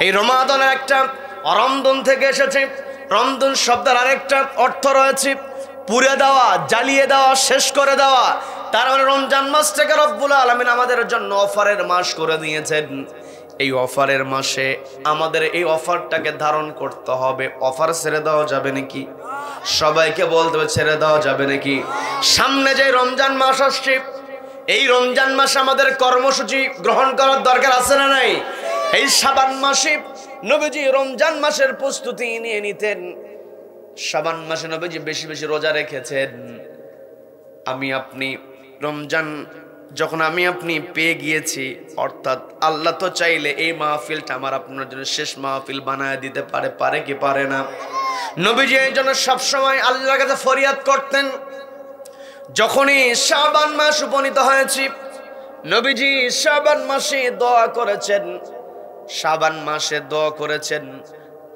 এই রমাদানের একটা রমদন থেকে এসেছে। রমদন শব্দের আরেকটা অর্থ রয়েছে পুড়ে দেওয়া, জ্বালিয়ে দেওয়া, শেষ করে দেওয়া। তার মানে রমজান মাসটাকে রব্বুল আলামিন আমাদের জন্য অফারের মাস করে দিয়েছেন। এই অফারের মাসে আমাদের এই অফারটাকে ধারণ করতে হবে। অফার ছেড়ে দেওয়া যাবে নাকি? সবাইকে বলতে হবে ছেড়ে দেওয়া যাবে নাকি? সামনে যে রমজান মাস আসছে, এই রমজান মাসে আমাদের কর্মসূচি গ্রহণ করার দরকার আছে না নাই? এই শাবান মাসে নবীজি রমজান মাসের প্রস্তুতি নিয়ে নিতেন। শাবান মাসে নবীজি বেশি বেশি রোজা রেখেছেন। আমি আপনি রমজান যখন আমি আপনি পেয়ে গিয়েছি, অর্থাৎ আল্লাহ তো চাইলে এই মাহফিলটা আমার আপনার জন্য শেষ মাহফিল বানায় দিতে পারে, পারে কি পারে না? নবীজি এই জন্য সবসময় আল্লাহর কাছে ফরিয়াদ করতেন। যখনই শাবান মাস উপনীত হয়েছে, নবীজি শাবান মাসে দোয়া করেছেন। শাবান মাসে দোয়া করেছেন,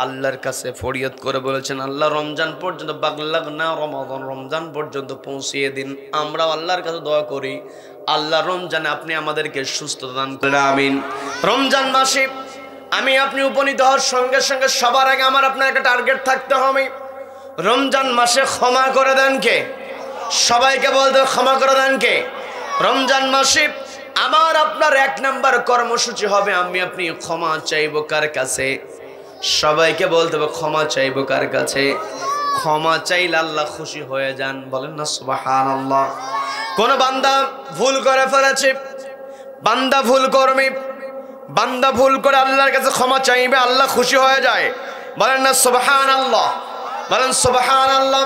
আল্লাহর কাছে ফরিয়াদ করে বলেছেন, আল্লাহ রমজান পর্যন্ত বাগলাগনা রমাদান, রমজান পর্যন্ত পৌঁছিয়ে দিন। আমরা আল্লাহর কাছে দোয়া করি, আল্লাহ রমজানে আপনি আমাদেরকে সুস্থতা দান করেন, আমিন। রমজান মাসে আমি আপনি উপনীত হওয়ার সঙ্গে সঙ্গে সবার আগে আমার আপনার একটা টার্গেট থাকতে হবে। রমজান মাসে ক্ষমা করে দেন কে? সবাইকে বলতে ক্ষমা করে দেন কে? রমজান মাসে আমার আপনার এক নাম্বার কর্মসূচি হবে আমি আপনি ক্ষমা চাইবো কার কাছে? সবাইকে বলতে হবে ক্ষমা চাইবো কার কাছে? ক্ষমা চাইলে আল্লাহ খুশি হয়ে যান, বলেন না সুবহানাল্লাহ। কোন বান্দা ভুল করে ফেলেছে, বান্দা ভুল করবে, বান্দা ভুল করে আল্লাহর কাছে ক্ষমা চাইবে, আল্লাহ খুশি হয়ে যায়, বলেন না সুবহানাল্লাহ, বলেন সুবহানাল্লাহ।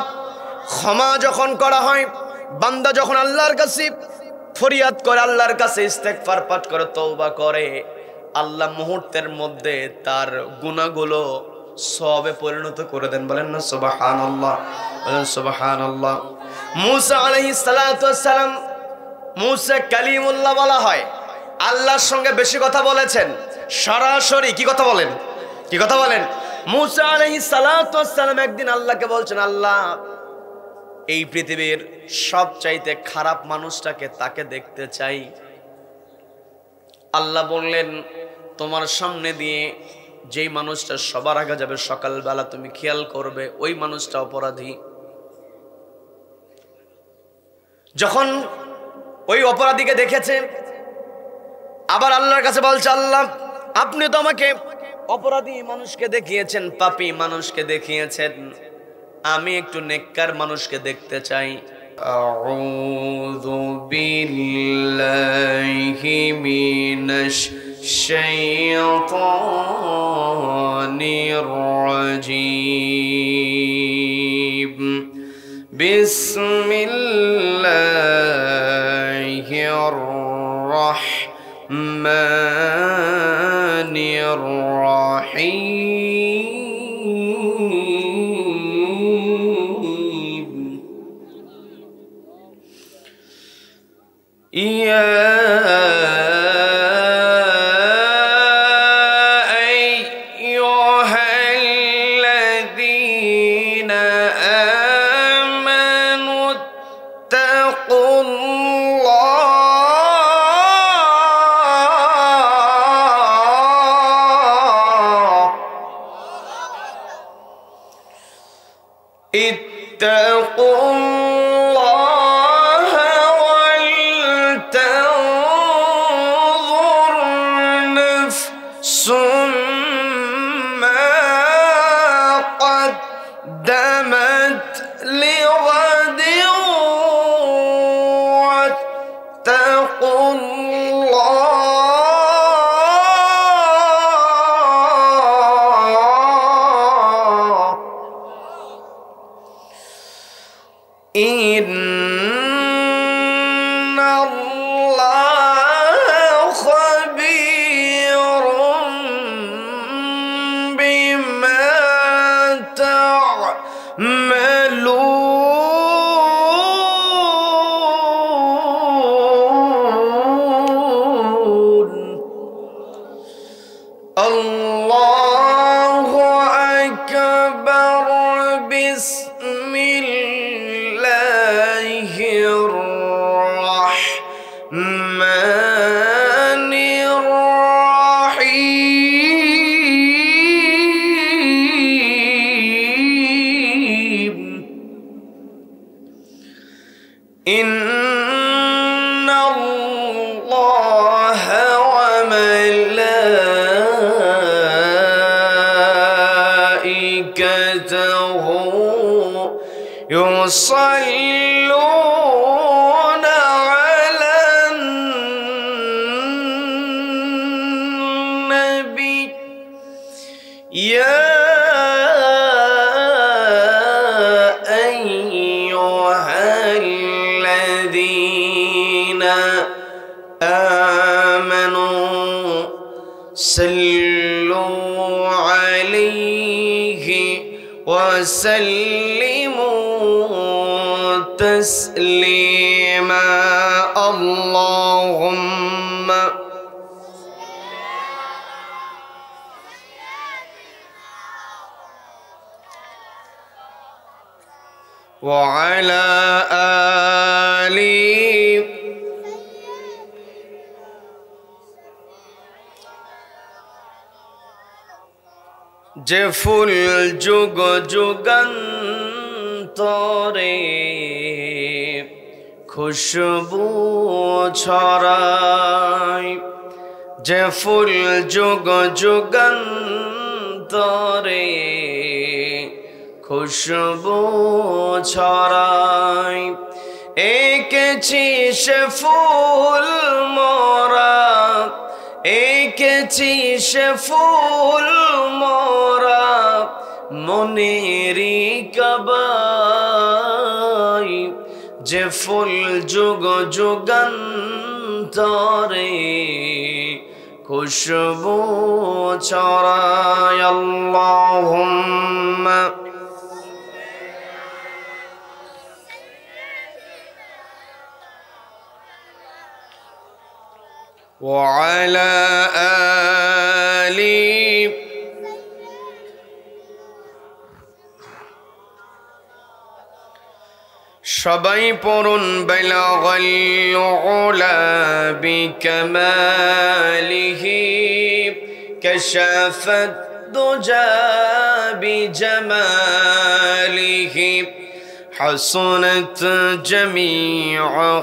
ক্ষমা যখন করা হয়, বান্দা যখন আল্লাহর কাছে ফরিয়াদ করে, আল্লাহর কাছে ইস্তেগফার পাঠ করে, তওবা করে, আল্লাহ মুহূর্তের মধ্যে তার গুনাহগুলো সওয়াবে পরিণত করে দেন, বলেন না সুবহানাল্লাহ, বলেন সুবহানাল্লাহ। মুসা আলাইহিস সালাতু ওয়াস সালাম, মুসা কালিমুল্লাহ বলা হয়, আল্লাহর সঙ্গে বেশি কথা বলেছেন। সরাসরি কি কথা বলেন? কি কথা বলেন? মুসা আলাইহিস সালাতু ওয়াস সালাম একদিন আল্লাহকে বলছেন, আল্লাহ এই পৃথিবীর সবচাইতে খারাপ মানুষটাকে, তাকে দেখতে চাই। আল্লাহ বললেন, তোমার সামনে দিয়ে যেই মানুষটা সবার আগে যাবে সকালবেলা, তুমি খেয়াল করবে ওই মানুষটা অপরাধী। যখন ওই অপরাধীকে দেখেছে, আবার আল্লাহর কাছে বলছে, আল্লাহ আপনি তো আমাকে অপরাধী মানুষকে দেখিয়েছেন, পাপী মানুষকে দেখিয়েছেন, আমি একটু নেককার মানুষকে দেখতে চাই। আউযু বিল্লাহি মিনাশ শাইতানির রাজীম। বিসমিল্লাহির রাহমানির রাহিম। يصلون على النبي يا أيها الذين آمنوا صلوا عليه وسلموا تسليما اللهم وعلى آله যে ফুল যুগ যুগান্তরে খুশবু ছড়ায় যে ফুল যুগ যুগান্তরে খুশবু ছড়ায় এঁকেছি সে ফুল মোরা এঁকেছি সে ফুল মোরা মনেরি কাবাই যে ফুল যুগ যুগান্তরে খুশবু ছড়ায় আল্লাহুম্মা وعلى آله সবাই পড়ুন বালাগাল উলা বিকামালিহি কাশাফাত দুজা বিজামালিহি حسنت جميع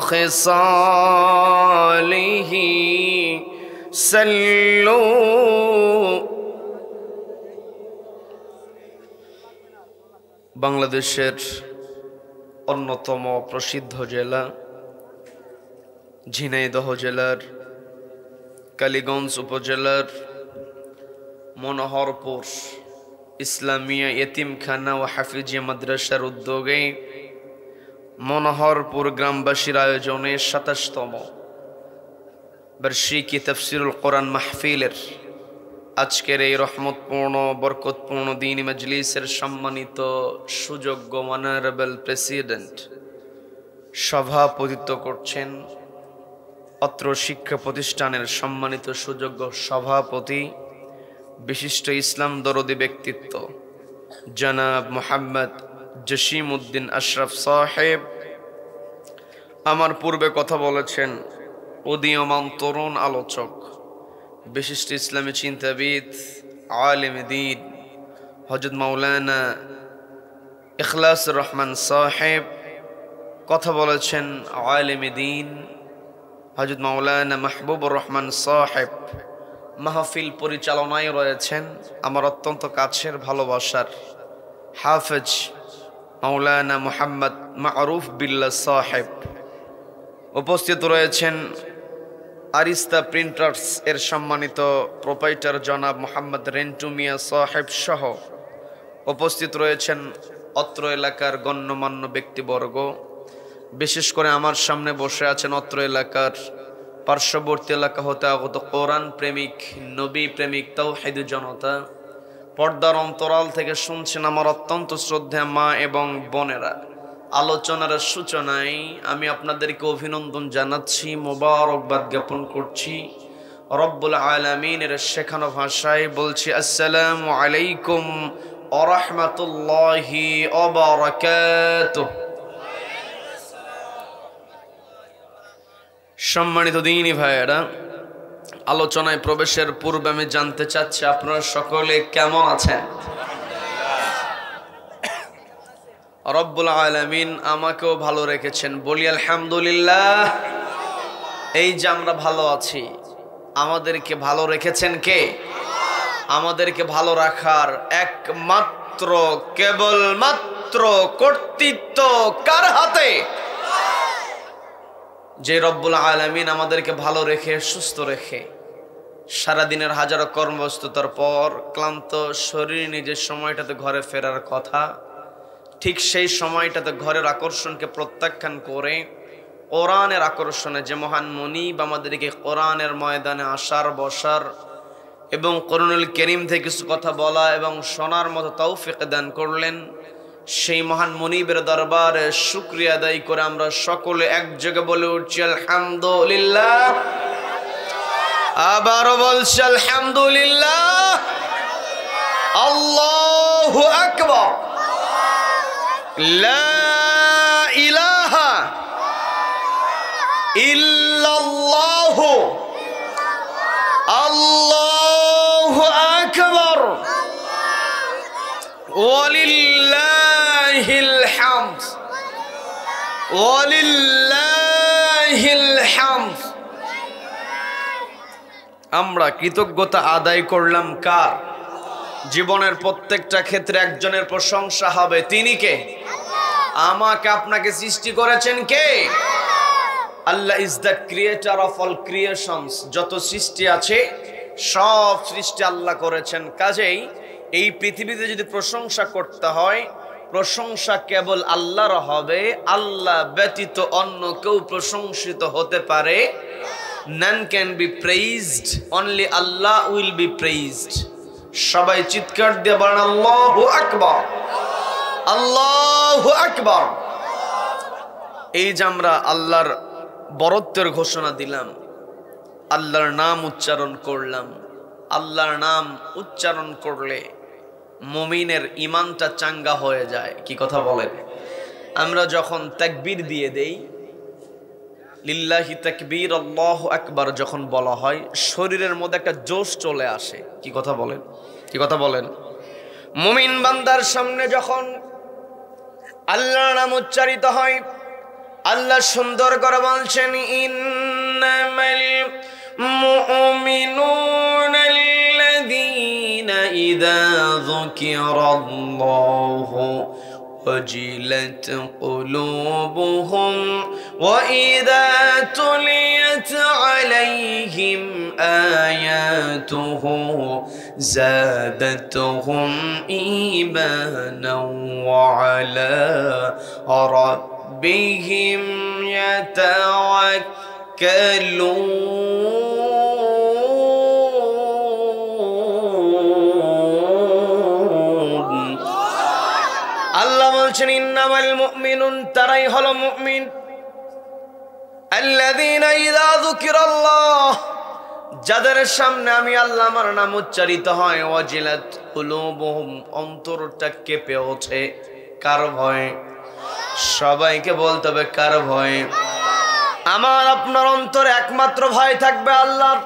خصاله صلوا বাংলাদেশের অন্যতম প্রসিদ্ধ জেলা ঝিনাইদহ জেলার কালীগঞ্জ উপজেলার মনোহরপুর ইসলামিয়া এতিমখানা ও হাফিজিয়া মাদ্রাসার উদ্যোগে মনোহরপুর গ্রামবাসীর আয়োজনে ২৭তম বার্ষিকী তাফসীরুল কোরআন মাহফিলের আজকের এই রহমতপূর্ণ বরকতপূর্ণ দ্বীনি মজলিসের সম্মানিত সুযোগ্য অনারেবল প্রেসিডেন্ট সভাপতিত্ব করছেন অত্র শিক্ষা প্রতিষ্ঠানের সম্মানিত সুযোগ্য সভাপতি বিশিষ্ট ইসলাম দরদি ব্যক্তিত্ব জনাব মোহাম্মদ জসিম উদ্দিন আশরাফ সাহেব। আমার পূর্বে কথা বলেছেন উদীয়মান তরুণ আলোচক বিশিষ্ট ইসলামী চিন্তাবিদ আলেম দ্বীন হযরত মাওলানা ইখলাসুর রহমান সাহেব। কথা বলেছেন আলেম দ্বীন হযরত মাওলানা মাহবুবুর রহমান সাহেব। মাহফিল পরিচালনায় রয়েছেন আমার অত্যন্ত কাছের ভালোবাসার হাফেজ মাওলানা মুহাম্মদ মারুফ বিল্লাহ সাহেব। উপস্থিত রয়েছেন আরিস্তা প্রিন্টার্স এর সম্মানিত প্রোপাইটার জনাব মোহাম্মদ রেন্টু মিয়া সাহেব সহ উপস্থিত রয়েছেন অত্র এলাকার গণ্যমান্য ব্যক্তিবর্গ। বিশেষ করে আমার সামনে বসে আছেন অত্র এলাকার পার্শ্ববর্তী এলাকা হতে আগত কোরআন প্রেমিক নবী প্রেমিক তাওহীদ জনতা। পর্দার অন্তরাল থেকে শুনছেন আমার অত্যন্ত শ্রদ্ধেয় মা এবং বোনেরা। আলোচনার সূচনায় আমি আপনাদেরকে অভিনন্দন জানাচ্ছি, মোবারকবাদ জ্ঞাপন করছি। রব্বুল আলামিনের শেখানো ভাষায় বলছি আসসালামু আলাইকুম ওয়া রাহমাতুল্লাহি ওয়া বারাকাতুহু। সম্মানিত দ্বীনি ভাইয়েরা, আলোচনায় প্রবেশের পূর্বে আমি জানতে চাচ্ছি আপনারা সকলে কেমন আছেন? রব্বুল আলামিন আমাকেও ভালো রেখেছেন, বলি আলহামদুলিল্লাহ। এই যে আমরা ভালো আছি, আমাদেরকে ভালো রেখেছেন কে? আমাদেরকে ভালো রাখার একমাত্র কেবলমাত্র রাজত্ব কর্তৃত্ব কার হাতে? যে রব্বুল আলামিন আমাদেরকে ভালো রেখে সুস্থ রেখে সারাদিনের হাজারো কর্মব্যস্ততার পর ক্লান্ত শরীর নিজের সময়টাতে ঘরে ফেরার কথা, ঠিক সেই সময়টাতে ঘরের আকর্ষণকে প্রত্যাখ্যান করে কোরআনের আকর্ষণে যে মহান মনিব আমাদেরকে কোরআনের ময়দানে আসার বসার এবং কোরআনুল কারীম থেকে কিছু কথা বলা এবং শোনার মতো তৌফিক দান করলেন, সেই মহান মনিবের দরবারে শুকরিয়া আদায় করে আমরা সকলে একযোগে বলে উঠছি আলহামদুলিল্লাহ। আবারও বলছি আলহামদুলিল্লাহ। আল্লাহু আকবার। লা ইলাহা ইল্লাল্লাহু আল্লাহু আকবার ওয়ালিল্লাহিল হামদ ওয়ালিল্লাহিল হামদ। আমরা কৃতজ্ঞতা আদায় করলাম কার? জীবনের প্রত্যেকটা ক্ষেত্রে একজনের প্রশংসা হবে, তিনি কে? আমাকে আপনাকে সৃষ্টি করেছেন কে? Allah is the creator of all creations. যত সৃষ্টি আছে সব সৃষ্টি আল্লাহ করেছেন। কাজেই এই পৃথিবীতে যদি প্রশংসা করতে হয়, প্রশংসা কেবল আল্লাহর হবে। আল্লাহ ব্যতীত অন্য কেউ প্রশংসিত হতে পারে। None can be praised, only Allah will be praised. সবাই চিৎকার দিয়ে বলেন আল্লাহু আকবার, আল্লাহু আকবার। এই যে আমরা আল্লাহর বরত্বের ঘোষণা দিলাম, আল্লাহর নাম উচ্চারণ করলাম। আল্লাহর নাম উচ্চারণ করলে মুমিনের ঈমানটা চাঙ্গা হয়ে যায়। কি কথা বলেন? আমরা যখন তাকবীর দিয়ে দেই, লিল্লাহি তাকবীর আল্লাহু আকবার যখন বলা হয়, শরীরের মধ্যে একটা জোশ চলে আসে। কি কথা বলেন? কি কথা বলেন? মুমিন বান্দার সামনে যখন আল্লাহর নাম উচ্চারিত হয়, আল্লাহ সুন্দর করে বলছেন ইন্নামাল মুমিনুনা আল্লাযীনা ইযা যুকিরাল্লাহু وجلت قلوبهم وإذا تليت عليهم آياته زادتهم إيمانا وعلى ربهم يتوكلون। আল্লাহ বলছেন ইন্নামাল মুমিনুন, তারাই হলো মুমিন, আল্লাযীনা ইযা যুকিরাল্লাহ, যাদের সামনে আমি আল্লাহ আমার নাম উচ্চারিত হয়, ওয়াজিলাত কুলুবুহুম, অন্তরটা কেঁপে ওঠে। কার ভয়? সবাইকে বলতে হবে কার ভয়? আমার আপনার অন্তরে একমাত্র ভয় থাকবে আল্লাহর।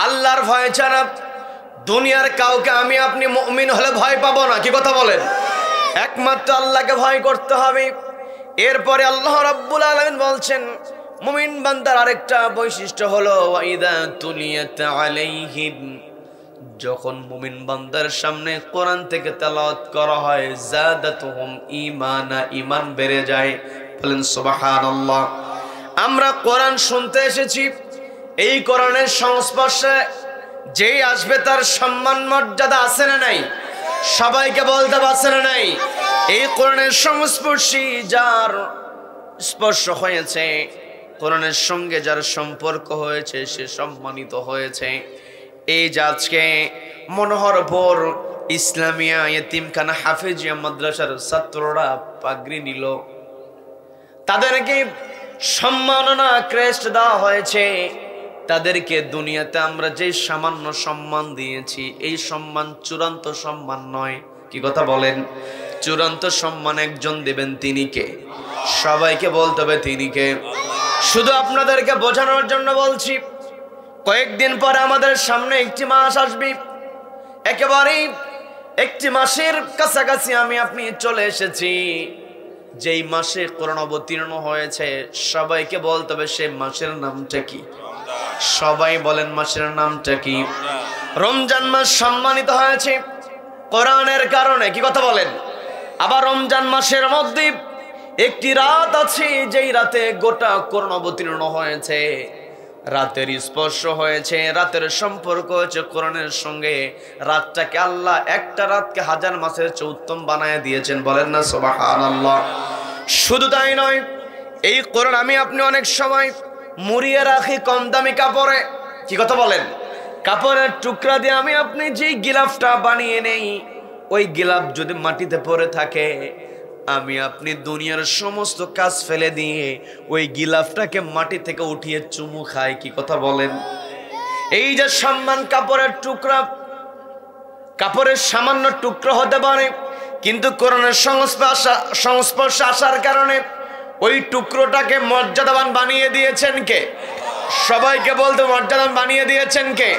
আল্লাহর ভয় ছাড়া দুনিয়ার কাউকে আমি আপনি মুমিন হলে ভয় পাবো না। কি কথা বলেন? একমাত্র আল্লাহকে ভয় করতে হবে। এরপরে আল্লাহ রাব্বুল আলামিন বলছেন মুমিন বান্দার আরেকটা বৈশিষ্ট্য হলো ওয়াইদা তুলিয়াত আলাইহিম, যখন মুমিন বান্দার সামনে কোরআন থেকে তেলাওয়াত করা হয়, জাদাতুহুম ঈমানা, ঈমান বেড়ে যায়। বলেন সুবহানাল্লাহ। আমরা কোরআন শুনতে এসেছি, এই কোরআনের সংস্পর্শে যেই আসবে তার সম্মান মর্যাদা আছে না নাই? সবাইকে বলতে পারছে না নাই? এই কোরআনের সংস্পর্শী যার স্পর্শ হয়েছে, কোরআনের সঙ্গে যার সম্পর্ক হয়েছে, সে সম্মানিত হয়েছে। এই যে আজকে মনোহরপুর ইসলামিয়া ইতিমখানা হাফেজিয়া মাদ্রাসার ছাত্ররা পাগড়ি নিল, তাদেরকে সম্মাননা ক্রেস্ট দেওয়া হয়েছে। তাদেরকে দুনিয়াতে আমরা যে সামান্য সম্মান দিয়েছি, এই সম্মান চূড়ান্ত সম্মান নয়। কি কথা বলেন? চূড়ান্ত সম্মান একজন দেবেন, তিনি কে? সবাইকে বলতে হবে তিনি কে। শুধু আপনাদেরকে বোঝানোর জন্য বলছি, কয়েকদিন পরে আমাদের সামনে একটি মাস আসবে, একেবারেই একটি মাসের কাছাকাছি আমি আপনি চলে এসেছি, যেই মাসে কোরআন অবতীর্ণ হয়েছে। সবাইকে বলতে হবে সেই মাসের নামটা কি? সবাই বলেন মাসের নামটা কি? রমজান মাস সম্মানিত হয়েছে কোরআনের কারণে। কি কথা বলেন? আবার রমজান মাসের মধ্যে একটি রাত আছে, যেই রাতে গোটা কোরআন অবতীর্ণ হয়েছে, রাতের স্পর্শ হয়েছে, রাতের সম্পর্ক হয়েছে কোরআনের সঙ্গে। রাতটাকে আল্লাহ, একটা রাতকে হাজার মাসের চেয়ে উত্তম বানায় দিয়েছেন, বলেন না সুবহানাল্লাহ। শুধু তাই নয়, এই কোরআন আমি আপনি অনেক সময় মুড়িয়ে রাখি কম দামি কাপড়ে। কি কথা বলেন? কাপড়ের টুকরা দিয়ে আমি আপনি যে গিলাফটা বানিয়ে নেই, ওই গিলাফ যদি মাটিতে পড়ে থাকে, আমি আপনি দুনিয়ার সমস্ত কাজ ফেলে দিয়ে ওই গিলাফটাকে মাটি থেকে উঠিয়ে চুমু খাই। কি কথা বলেন? এই যে সম্মান কাপড়ের টুকরা, কাপড়ের সামান্য টুকরো হতে পারে, কিন্তু কোরআনের সংস্পর্শে আসার কারণে ওই টুকরোটাকে মর্যাদাবান বানিয়ে দিয়েছেন কে? সবাইকে বলতে মর্যাদাবান বানিয়ে দিয়েছেন কে?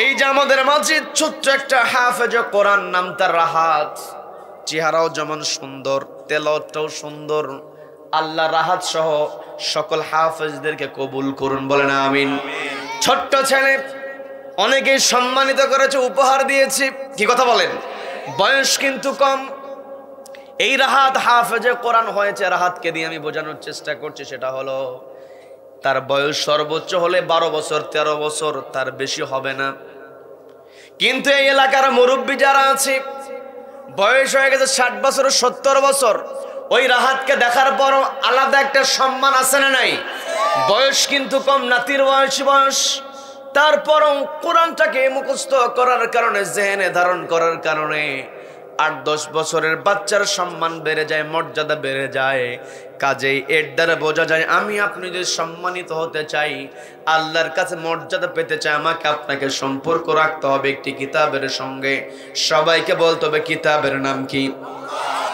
এই যে আমাদের মাঝে ছোট্ট একটা হাফেজ কোরআন, নাম তার রাহাত, চেহারাও যেমন সুন্দর, তেলাওয়াতটাও সুন্দর। আল্লাহ রাহাত সহ সকল হাফেজদেরকে কবুল করুন, বলেন আমিন। ছোট্ট ছেলে, অনেকেই সম্মানিত করেছে, উপহার দিয়েছে। কি কথা বলেন? বয়স কিন্তু কম। এই রাহাত হাফেজে কোরআন হয়েছে। রাহাতকে দিয়ে আমি বোঝানোর চেষ্টা করছি, সেটা হলো তার বয়স সর্বোচ্চ হলে 12 বছর 13 বছর, তার বেশি হবে না। কিন্তু এই এলাকার মুরব্বী যারা আছে, বয়স হয়ে গেছে 60 বছর 70 বছর, ওই রাহাতকে দেখার পর আলাদা একটা সম্মান আছে না নাই? বয়স কিন্তু কম, নাতির বয়স, তারপরও কোরআনটাকে মুখস্থ করার কারণে, জেহেনে ধারণ করার কারণে 8-10 বছরের বাচ্চার সম্মান বেড়ে যায়, মর্যাদা বেড়ে যায়। কাজেই এর দ্বারা বোঝা যায়, আমি আপনি যদি সম্মানিত হতে চাই, আল্লাহর কাছে মর্যাদা পেতে চাই, আমাকে আপনাকে সম্পর্ক রাখতে হবে একটি কিতাবের সঙ্গে। সবাইকে বলতে হবে কিতাবের নাম কি?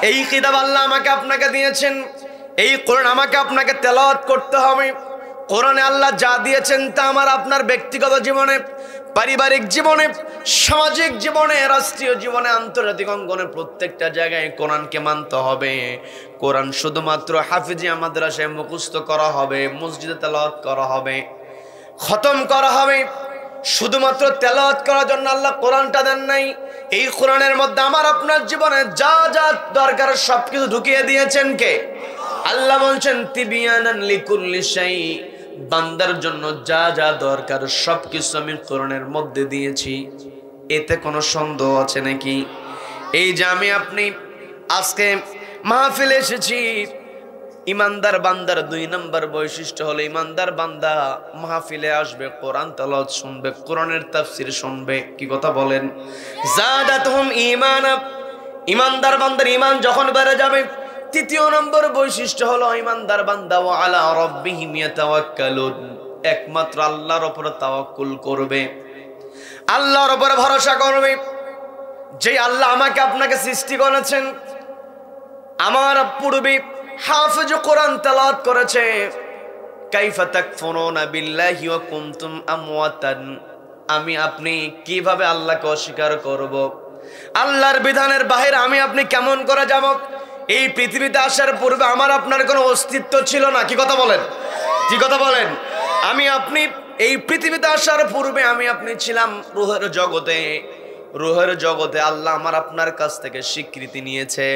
এই কিতাব আল্লাহ আমাকে আপনাকে দিয়েছেন, এই কোরআন আমাকে আপনাকে তেলাওয়াত করতে হবে। কোরআনে আল্লাহ যা দিয়েছেন তা আমার আপনার ব্যক্তিগত জীবনে, পারিবারিক জীবনে, সামাজিক জীবনে, রাষ্ট্রীয় জীবনে, আন্তর্জাতিক অঙ্গনে প্রত্যেকটা জায়গায় কোরআনকে মানতে হবে। কোরআন শুধুমাত্র হাফিজিয়া মাদ্রাসায় মুখস্থ করা হবে, মসজিদে তেলাওয়াত করা হবে, খতম করা হবে। শুধুমাত্র তেলাওয়াত করার জন্য আল্লাহ কোরআনটা দেন নাই। এই কোরআনের মধ্যে আমার আপনার জীবনে যা যা দরকার সবকিছু ঢুকিয়ে দিয়েছেন কে? আল্লাহ বলছেন তিবিয়ানান লিকুল্লি শাই, বান্দার জন্য যা যা দরকার সবকিছু আমি কোরআনের মধ্যে দিয়েছি। এতে কোনো সন্দেহ আছে নাকি? এই যে আমি আপনি আজকে মাহফিলে এসেছি, ইমানদার বান্দার 2 নম্বর বৈশিষ্ট্য হলো, ইমানদার বান্দা মাহফিলে আসবে, কোরআন তেলাওয়াত শুনবে, কোরআনের তাফসীর শুনবে। কি কথা বলেন? যাদাতুহুম ঈমানা, ইমানদার বান্দার ঈমান যখন বেড়ে যাবে। 3 নম্বর বৈশিষ্ট্য হলো ইমানদার বান্দা ওয়া আলা রাব্বিহিম ইয়াতাওয়াক্কালুন, একমাত্র আল্লাহর উপর তাওয়াক্কুল করবে, আল্লাহর উপর ভরসা করবে। যে আল্লাহ আমাকে আপনাকে সৃষ্টি করেছেন, আমার পূর্বে হাফেজ কোরআন তেলাওয়াত করেছে, কাইফা তাকফুরুনা বিল্লাহি ওয়া কুনতুম আমওয়াতান, আমি আপনি কিভাবে আল্লাহকে অস্বীকার করব? আল্লাহর বিধানের বাইরে আমি আপনি কেমন করে যাব? এই পৃথিবীতে আসার পূর্বে আমার আপনার কোনো অস্তিত্ব ছিল না। কি কথা বলেন? কি কথা বলেন? আমি আপনি এই পৃথিবীতে আসার পূর্বে আমি আপনি ছিলাম রূহের জগতে। রূহের জগতে আল্লাহ আমার আপনার কাছ থেকে স্বীকৃতি নিয়েছে।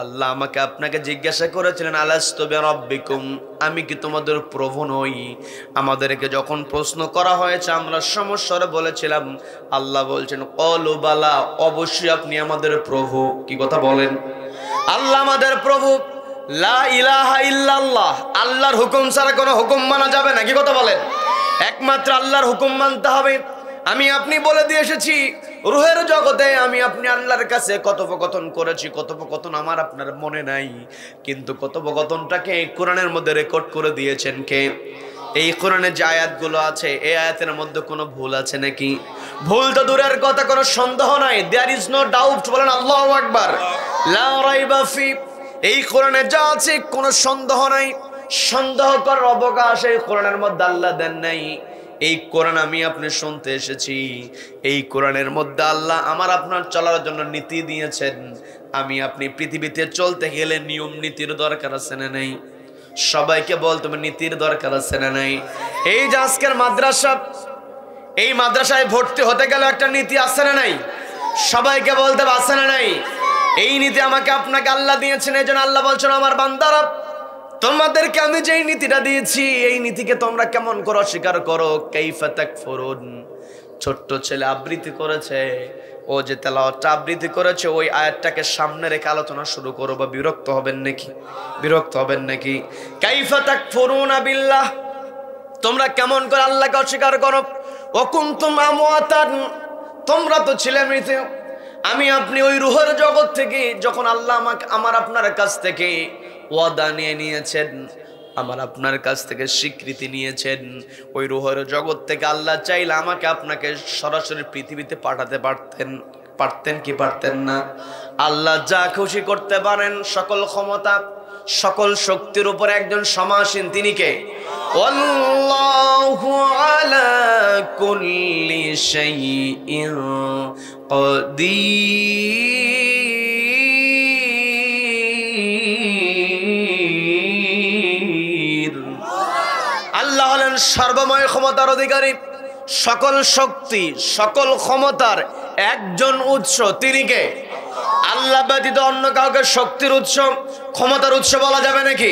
আল্লাহ আমাকে আপনাকে জিজ্ঞাসা করেছিলেন, আলাস্তু বিরাব্বিকুম, আমি কি তোমাদের প্রভু নই? আমাদেরকে যখন প্রশ্ন করা হয়েছে আমরা সমস্যারে বলেছিলাম, আল্লাহ বলছেন ক্বালু বালা, অবশ্যই আপনি আমাদের প্রভু। কি কথা বলেন? আল্লাহ আমাদের প্রভু। লা ইলাহা ইল্লাল্লাহ, আল্লাহর হুকুম ছাড়া কোনো হুকুম মানা যাবে না। কি কথা বলেন? একমাত্র আল্লাহর হুকুম মানতে হবে। আমি আপনি বলে দিয়ে এসেছি, রূহের জগতে আমি আপনি আল্লাহর কাছে কথোপকথন করেছি। কথোপকথন আমার আপনার মনে নাই, কিন্তু কথোপকথনটাকে কোরআনের মধ্যে রেকর্ড করে দিয়েছেন কে? এই কোরআনে যে আয়াতগুলো আছে, এই আয়াতের মধ্যে কোনো ভুল আছে নাকি? ভুল তো দূরের কথা, কোনো সন্দেহ নাই। There is no doubt. বলেন আল্লাহু আকবার। লা রাইবা ফি, এই কোরআনে যা আছে কোনো সন্দেহ নাই। সন্দেহ করার অবকাশ এই কোরআনের মধ্যে আল্লাহ দেন নাই। এই কোরআন আমি আপনি শুনতে এসেছি, এই কোরআনের মধ্যে আল্লাহ আমার আপনার চলার জন্য নীতি দিয়েছেন। আমি আপনি পৃথিবীতে চলতে গেলে নিয়ম নীতির দরকার আছে না নাই? সবাইকে বলতে হবে নীতির দরকার আছে না নাই? এই যে আজকের মাদ্রাসা, এই মাদ্রাসায় ভর্তি হতে গেলে একটা নীতি আছে না নাই? সবাইকে বলতে হবে আছে না নাই? এই নীতি আমাকে আপনাকে আল্লাহ দিয়েছেন। এই জন্য আল্লাহ বলছেন, আমার বান্দারা, তোমাদেরকে আমি যেই নীতিটা দিয়েছি এই নীতিকে তোমরা কেমন করে অস্বীকার করো। কাইফা তাকফুরুন। ছোট্ট ছেলে আবৃত্তি করেছে, ও যে তেলাওয়াতটা আবৃত্তি করেছে ওই আয়াতটাকে সামনে রেখে আলোচনা শুরু করো, বা বিরক্ত হবেন নাকি? বিরক্ত হবেন নাকি? কাইফা তাকফুরুনা বিল্লাহ, তোমরা কেমন করে আল্লাহকে অস্বীকার করো। ওয়া কুনতুম আমওয়াতান, তোমরা তো ছিলে মৃত। আমি আপনি ওই রূহের জগৎ থেকে যখন আল্লাহ আমাকে আমার আপনার কাছ থেকে ওয়াদা নিয়ে নিয়েছেন, আমার আপনার কাছ থেকে স্বীকৃতি নিয়েছেন, ওই রূহের জগৎ থেকে আল্লাহ চাইলে আমাকে আপনাকে সরাসরি পৃথিবীতে পাঠাতে পারতেন কি পারতেন না? আল্লাহ যা খুশি করতে পারেন। সকল ক্ষমতা সকল শক্তির উপর একজন সমাসীন, তিনি কে? আল্লাহু আলা কুল্লি শাইইন কাদির। আল্লাহ হলেন সর্বময় ক্ষমতার অধিকারী, সকল শক্তি সকল ক্ষমতার একজন উৎস, তিনি কে? আল্লাহ ব্যতীত অন্য কাউকে শক্তির উৎস ক্ষমতার উৎস বলা যাবে নাকি?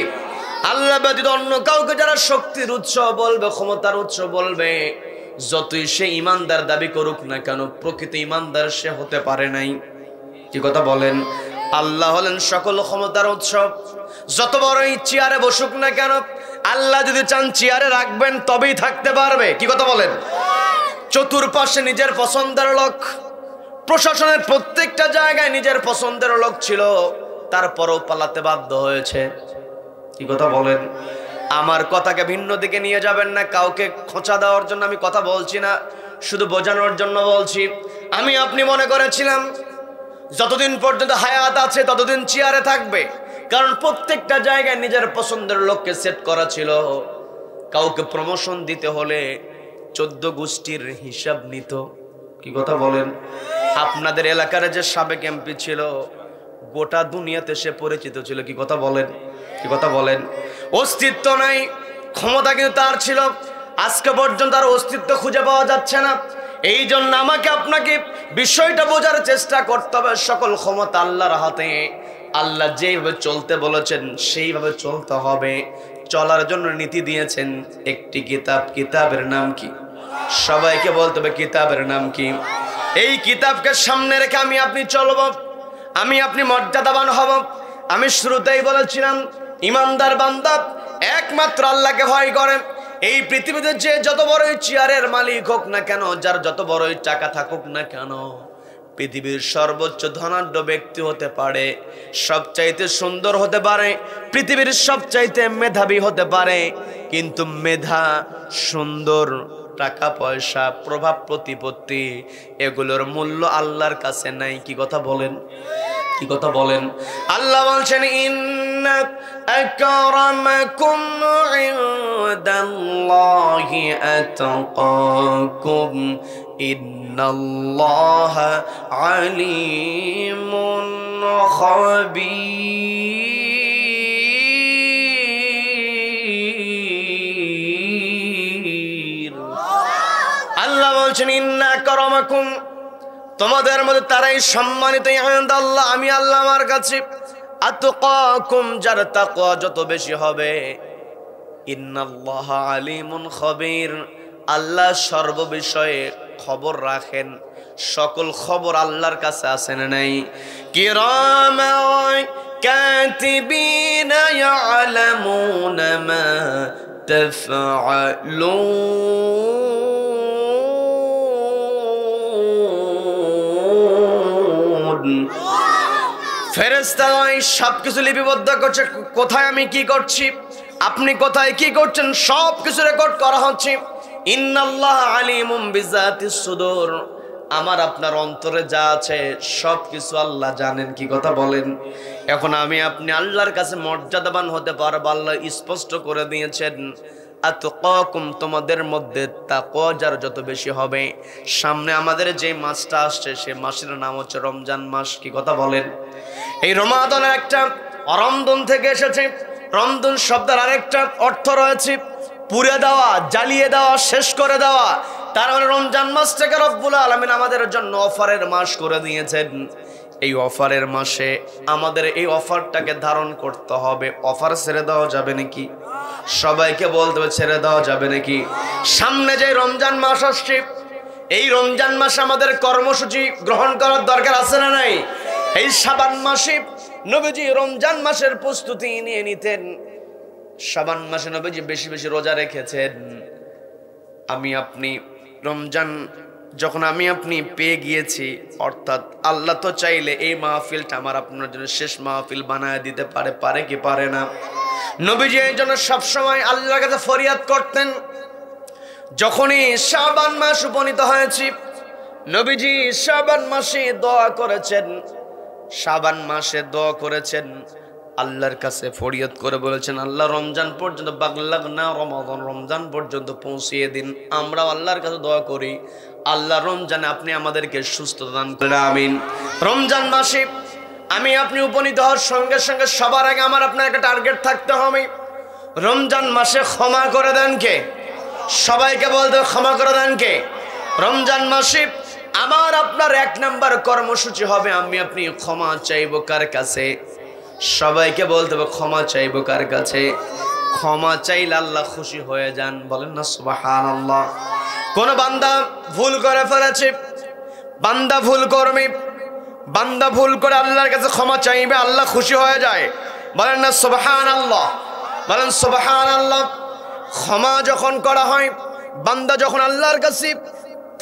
আল্লাহ ব্যতীত অন্য কাউকে যারা শক্তির উৎস বলবে, ক্ষমতার উৎস বলবে, যতই সে ইমানদার দাবি করুক না কেন, প্রকৃত ইমানদার সে হতে পারে নাই। কি কথা বলেন? আল্লাহ হলেন সকল ক্ষমতার উৎস। যত বড়ই চেয়ারে বসুক না কেন, আল্লাহ যদি চান চেয়ারে রাখবেন তবেই থাকতে পারবে। কি কথা বলেন? চতুর্পাশে নিজের পছন্দের লোক, প্রশাসনের প্রত্যেকটা জায়গায় নিজের পছন্দের লোক ছিল, তারপরও পালাতে বাধ্য হয়েছে। কি কথা বলেন? আমার কথাকে ভিন্ন দিকে নিয়ে যাবেন না। কাউকে খোঁচা দেওয়ার জন্য আমি কথা বলছি না, শুধু বোঝানোর জন্য বলছি। আমি আপনি মনে করেছিলাম যতদিন পর্যন্ত হায়াত আছে ততদিন চেয়ারে থাকবে, কারণ প্রত্যেকটা জায়গায় নিজের পছন্দের লোককে সেট করা ছিল। কাউকে প্রমোশন দিতে হলে 14 গোষ্ঠীর হিসাব নিত। কি কথা বলেন? আপনাদের এলাকার যে সাবেক এমপি ছিল, গোটা দুনিয়াতে সে পরিচিত ছিল। কি কথা বলেন? কি কথা বলেন? অস্তিত্ব নাই, ক্ষমতা কিন্তু তার ছিল, আজকে পর্যন্ত তার অস্তিত্ব খুঁজে পাওয়া যাচ্ছে না। এই জন্য আমাকে আপনাকে বিষয়টা বোঝার চেষ্টা করতে হবে। সকল ক্ষমতা আল্লাহর হাতে। আল্লাহ যেভাবে চলতে বলেছেন সেইভাবে চলতে হবে। চলার জন্য নীতি দিয়েছেন একটি কিতাব। কিতাবের নাম কি? সবাইকে বলতে হবে কিতাবের নাম কি? এই কিতাবকে সামনে রেখে আমি আপনি চলব, আমি আপনি মর্যাদাবান হব। আমি শুরুতেই বলেছিলাম, ইমানদার বান্দা একমাত্র আল্লাহকে ভয় করে। এই পৃথিবীতে যে যত বড়ই চেয়ারের মালিক হোক না কেন, যার যত বড়ই টাকা থাকুক না কেন, পৃথিবীর সর্বোচ্চ ধনাঢ্য ব্যক্তি হতে পারে, সবচাইতে সুন্দর হতে পারে, পৃথিবীর সবচাইতে মেধাবী হতে পারে, কিন্তু মেধা, সুন্দর, টাকা পয়সা, প্রভাব প্রতিপত্তি, এগুলোর মূল্য আল্লাহর কাছে নাই। কি কথা বলেন? কি কথা বলেন? আল্লাহ বলছেন, ইন্না আকরামাকুম ইনদাল্লাহি আতকাকুম ইন্নাল্লাহা আলিমুন খাবীর। আল্লাহ বলছেন, ইন্না আকরামাকুম, তোমাদের মধ্যে তারাই সম্মানিত ইনদাল্লাহ, আমি আল্লাহ আমার কাছে, আতকাকুম, যার তাকওয়া যত বেশি হবে, ইন্নাল্লাহা আলিমুন খাবীর, আল্লাহ সর্ববিষয়ে খবর রাখেন। সকল খবর আল্লাহর কাছে আছে না নাই? কিরামা কাতিবিনা ইয়ালামুনা মা তাফআলুন। ফেরেশতারা সবকিছু লিপিবদ্ধ করছে, কোথায় আমি কি করছি, আপনি কোথায় কি করছেন, সবকিছু রেকর্ড করা হচ্ছে। ইন্নাল্লাহা আলিমুম বিযাতিস সুদূর, আমার আপনার অন্তরে যা আছে সবকিছু আল্লাহ জানেন। কি কথা বলেন? এখন আমি আপনি আল্লাহর কাছে মর্যাদাবান হতে পারবো। আল্লাহ স্পষ্ট করে দিয়েছেন, আতকাকুম, তোমাদের মধ্যে তাকওয়া যার যত বেশি হবে। সামনে আমাদের যে মাসটা আসছে সে মাসের নাম হচ্ছে রমজান মাস। কি কথা বলেন? এই রমাদানের একটা রমদন থেকে এসেছে। রমদন শব্দের আরেকটা অর্থ রয়েছে পুড়ে দেওয়া, জ্বালিয়ে দেওয়া, শেষ করে দেওয়া। তার মানে রমজান মাসটাকে রব্বুল আলামিন আমাদের জন্য অফারের মাস করে দিয়েছেন। এই অফারের মাসে আমাদের এই অফারটাকে ধারণ করতে হবে। অফার ছেড়ে দেওয়া যাবে নাকি? সবাইকে বলতে হবে ছেড়ে দেওয়া যাবে নাকি? সামনে যে রমজান মাস আসছে, এই রমজান মাসে আমাদের কর্মসূচি গ্রহণ করার দরকার আছে না নাই? এই শাবান মাসে নবীজি রমজান মাসের প্রস্তুতি নিয়ে নিতেন। শাবান মাসে নবীজি বেশি বেশি রোজা রেখেছেন। আমি আপনি রমজান যখন আমি আপনি পেয়ে গিয়েছি, অর্থাৎ আল্লাহ তো চাইলে এই মাহফিলটা আমার আপনার জন্য শেষ মাহফিল বানায় দিতে পারে, পারে কি পারে না? নবীজি এই জন্য সবসময় আল্লাহর কাছে ফরিয়াদ করতেন। যখনই শাবান মাস উপনীত হয়েছে, নবীজি শাবান মাসে দোয়া করেছেন। শাবান মাসে দোয়া করেছেন, আল্লাহর কাছে ফরিয়াদ করে বলেছেন, আল্লাহ রমজান পর্যন্ত বাগলাগনা রমাদান, রমজান পর্যন্ত পৌঁছিয়ে দিন। আমরা আল্লাহর কাছে দোয়া করি, আল্লাহ রমজানে আপনি আমাদেরকে সুস্থতা দান করেন, আমিন। রমজান মাসে আমি আপনি উপনীত হওয়ার সঙ্গে সঙ্গে সবার আগে আমার আপনার একটা টার্গেট থাকতে হবে। রমজান মাসে ক্ষমা করে দেন কে? সবাইকে বলতে ক্ষমা করে দেন কে? রমজান মাসে আমার আপনার 1 নাম্বার কর্মসূচি হবে আমি আপনি ক্ষমা চাইবো কার কাছে? সবাইকে বলতে হবে ক্ষমা চাইবো কার কাছে? ক্ষমা চাইলে আল্লাহ খুশি হয়ে যান, বলেন না সুবহানাল্লাহ। কোন বান্দা ভুল করে ফেলেছে, বান্দা ভুল করবে, বান্দা ভুল করে আল্লাহর কাছে ক্ষমা চাইবে, আল্লাহ খুশি হয়ে যায়, বলেন না সুবহানাল্লাহ, বলেন সুবহানাল্লাহ। ক্ষমা যখন করা হয়, বান্দা যখন আল্লাহর কাছে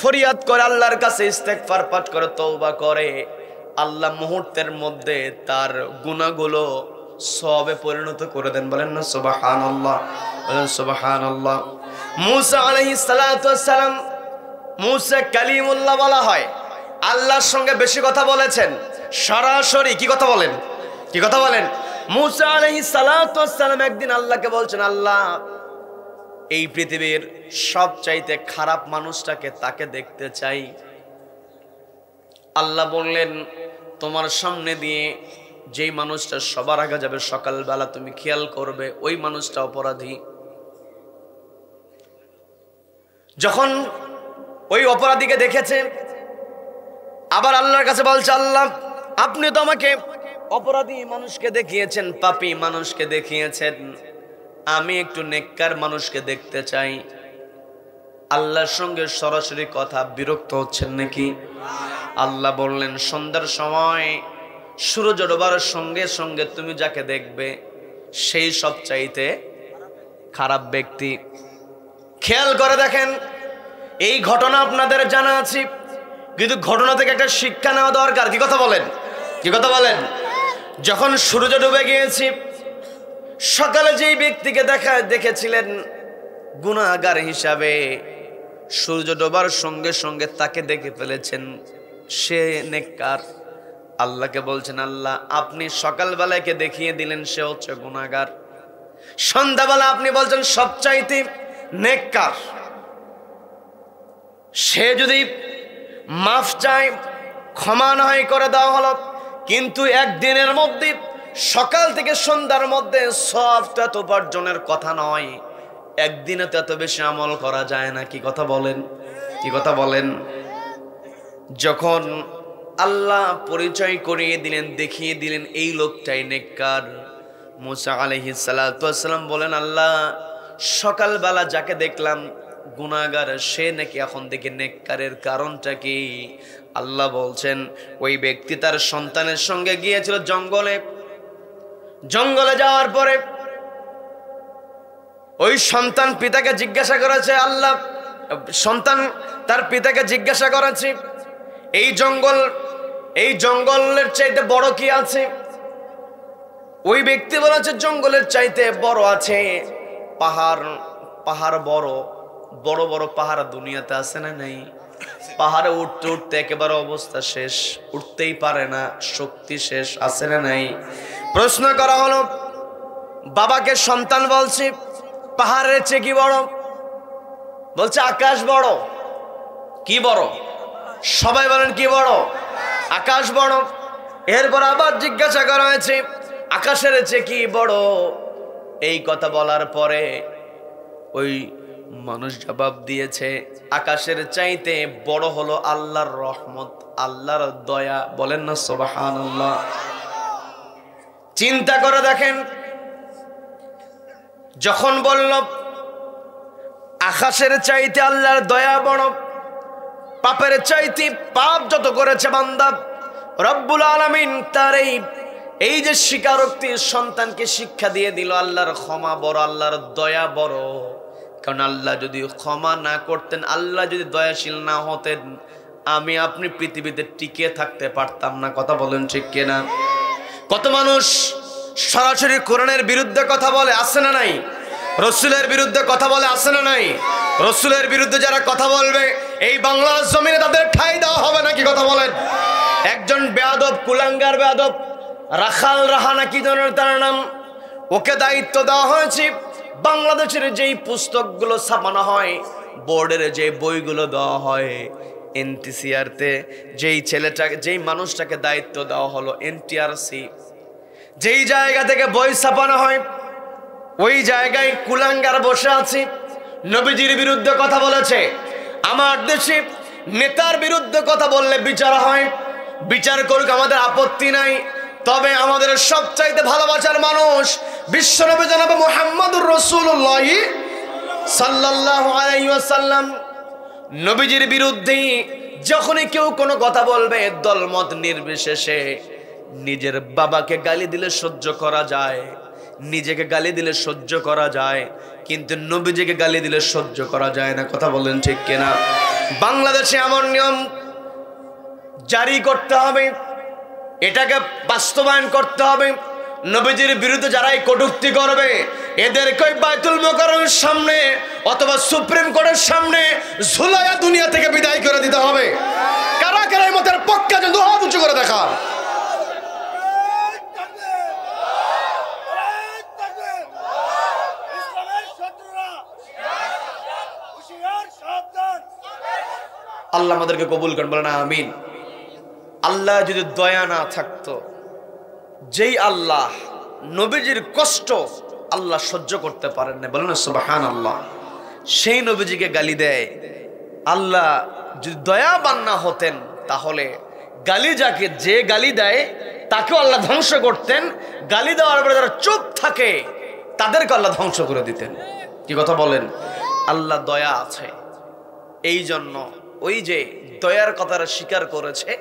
ফরিয়াদ করে, আল্লাহর কাছে ইস্তেগফার পাঠ করে, তওবা করে, আল্লাহ মুহূর্তের মধ্যে তার গুনাহগুলো সওয়াবে পরিণত করে দেন, বলেন না সুবহানাল্লাহ, বলেন সুবহানাল্লাহ। মুসা আলাইহিস সালাতু ওয়াস সালাম, মুসা কালিমুল্লাহ বলা হয়, আল্লাহর সঙ্গে বেশি কথা বলেছেন, সরাসরি কি কথা বলেন, কি কথা বলেন? মুসা আলাইহিস সালাতু ওয়াস সালাম একদিন আল্লাহকে বলছেন, আল্লাহ এই পৃথিবীর সবচাইতে খারাপ মানুষটাকে, তাকে দেখতে চাই। আল্লাহ বললেন, তোমার সামনে দিয়ে যেই মানুষটা সবার আগে যাবে সকালবেলা, তুমি খেয়াল করবে ওই মানুষটা অপরাধী। যখন ওই অপরাধীকে দেখেছে, আবার আল্লাহর কাছে বলছে, আল্লাহ আপনি তো আমাকে অপরাধী মানুষকে দেখিয়েছেন, পাপী মানুষকে দেখিয়েছেন, আমি একটু নেককার মানুষকে দেখতে চাই। আল্লাহর সঙ্গে সরাসরি কথা, বিরক্ত হচ্ছেন নাকি? আল্লাহ বললেন, সন্ধ্যার সময় সূর্য ডোবার সঙ্গে সঙ্গে তুমি যাকে দেখবে সেই সবচাইতে খারাপ ব্যক্তি। খেয়াল করে দেখেন, এই ঘটনা আপনাদের জানা আছে, কিন্তু ঘটনা থেকে একটা শিক্ষা নেওয়া দরকার। কি কথা বলেন, কি কথা বলেন? যখন সূর্য ডুবে গিয়েছে, সকালে যেই ব্যক্তিকে দেখেছিলেন গুনাহগার হিসাবে, সূর্য ডোবার সঙ্গে সঙ্গে তাকে দেখে ফেলেছেন সে নেককার। আল্লাহকে বলছেন, আল্লাহ আপনি সকালবেলাকে দেখিয়ে দিলেন সে হচ্ছে গুনাহগার, সন্ধ্যাবেলা আপনি বলছেন সবচাইতে নেককার। সে যদি মাফ চায়, ক্ষমা না হয় করে দেওয়া হলো, কিন্তু একদিনের মধ্যে সকাল থেকে সন্ধ্যার মধ্যে সব তো এত উপার্জনের কথা নয়, একদিনে তো এত বেশি আমল করা যায় না। কি কথা বলেন, কি কথা বলেন? যখন আল্লাহ পরিচয় করিয়ে দিলেন, দেখিয়ে দিলেন এই লোকটাই নেককার, মুসা আলাইহিস সালাতু ওয়াস সালাম বলেন, আল্লাহ সকালবেলা যাকে দেখলাম গুনাহগার, সে নাকি এখন দেখি নেককারের কারণটা কি? আল্লাহ বলছেন, ওই ব্যক্তি তার সন্তানের সঙ্গে গিয়েছিল জঙ্গলে। জঙ্গলে যাওয়ার পরে ওই সন্তান পিতাকে জিজ্ঞাসা করেছে, আল্লাহ সন্তান তার পিতাকে জিজ্ঞাসা করেছে, এই জঙ্গলের চাইতে বড় কি আছে? ওই ব্যক্তি বলেছে, জঙ্গলের চাইতে বড় আছে পাহাড়। পাহাড় বড় বড় বড় পাহাড় দুনিয়াতে আছে না নাই? পাহাড়ে উঠতে উঠতে একেবারে অবস্থা শেষ, উঠতেই পারে না, শক্তি শেষ, আছে না নাই? প্রশ্ন করা হলো, বাবাকে সন্তান বলছে পাহাড়ের চেয়ে কি বড়? বলছে আকাশ বড়। কি বড়? সবাই বলেন কি বড়? আকাশ বড়। এরপর আবার জিজ্ঞাসা করা হয়েছে, আকাশের চেয়ে কি বড়? এই কথা বলার পরে ওই মানুষ জবাব দিয়েছে, আকাশের চাইতে বড় হলো আল্লাহর রহমত, আল্লাহর দয়া। বলেন না সুবহানাল্লাহ। চিন্তা করে দেখেন, যখন বলল আকাশের চাইতে আল্লাহর দয়া বড়, পাপের চাইতে পাপ যত করেছে বান্দা, রব্বুল আলামিন তার এই যে স্বীকারোক্তি সন্তানকে শিক্ষা দিয়ে দিল, আল্লাহর ক্ষমা বড়, আল্লাহর দয়া বড়। কারণ আল্লাহ যদি ক্ষমা না করতেন, আল্লাহ যদি দয়াশীল না হতেন, আমি আপনি পৃথিবীতে টিকে থাকতে পারতাম না। কথা বলেন ঠিক কিনা? কত মানুষ সরাসরি কোরআনের বিরুদ্ধে কথা বলে, আছে না নাই? রসুলের বিরুদ্ধে কথা বলে, আছে না নাই? রসুলের বিরুদ্ধে যারা কথা বলবে, এই বাংলার জমিনে তাদের ঠাঁই দেওয়া হবে নাকি? কথা বলেন। একজন বেয়াদব, কুলাঙ্গার বেয়াদব, রাখাল রাহানা কি ধরনের তার নাম, ওকে দায়িত্ব দেওয়া হয়েছে বাংলাদেশের যেই পুস্তকগুলো ছাপানো হয়, বোর্ডের যে বইগুলো দেওয়া হয়, এনটিসিআরতে যেই মানুষটাকে দায়িত্ব দেওয়া হলো, এনটিআরসি, যেই জায়গা থেকে বই ছাপানো হয়, ওই জায়গায় কুলাঙ্গার বসে আছে, নবীজির বিরুদ্ধে কথা বলেছে। আমার দেশে নেতার বিরুদ্ধে কথা বললে বিচার হয়, বিচার করুক, আমাদের আপত্তি নাই। তবে আমাদের সবচাইতে ভালোবাসার মানুষ বিশ্বনবী জনাব মুহাম্মদুর রাসূলুল্লাহ সাল্লাল্লাহু আলাইহি ওয়াসাল্লাম, নবীজির বিরুদ্ধে যখনই কেউ কোনো কথা বলবে, দলমত নির্বিশেষে, নিজের বাবাকে গালি দিলে সহ্য করা যায়, নিজেকে গালি দিলে সহ্য করা যায়, কিন্তু নবীজিকে গালি দিলে সহ্য করা যায় না। কথা বলেন ঠিক কিনা? বাংলাদেশে এমন নিয়ম জারি করতে হবে, এটাকে বাস্তবায়ন করতে হবে। নবীজির বিরুদ্ধে যারাই কটূক্তি করবে, এদেরকে বাইতুল মুকাররমের সামনে অথবা সুপ্রিম কোর্টের সামনে ঝুলাইয়া দুনিয়া থেকে বিদায় করে দিতে হবে। কারা কারা এই মতের পক্ষে আছে, দুই হাত উঁচু করে দেখা। আল্লাহ আমাদেরকে কবুল করেন, বলেন আমিন। আল্লাহ যদি দয়া না থাকতো, যেই আল্লাহ নবীজির কষ্ট আল্লাহ সহ্য করতে পারেন না, বলেন সুবহানাল্লাহ, সেই নবীজিকে গালি দেয়। আল্লাহ যদি দয়াবান না হতেন, তাহলে গালি যাকে যে গালি দেয় তাকেও আল্লাহ ধ্বংস করতেন, গালি দেওয়ার পরে যারা চুপ থাকে তাদেরকে আল্লাহ ধ্বংস করে দিতেন। কি কথা বলেন? আল্লাহ দয়া আছে, এই জন্য ওই যে দয়ার কথাটা স্বীকার করেছে,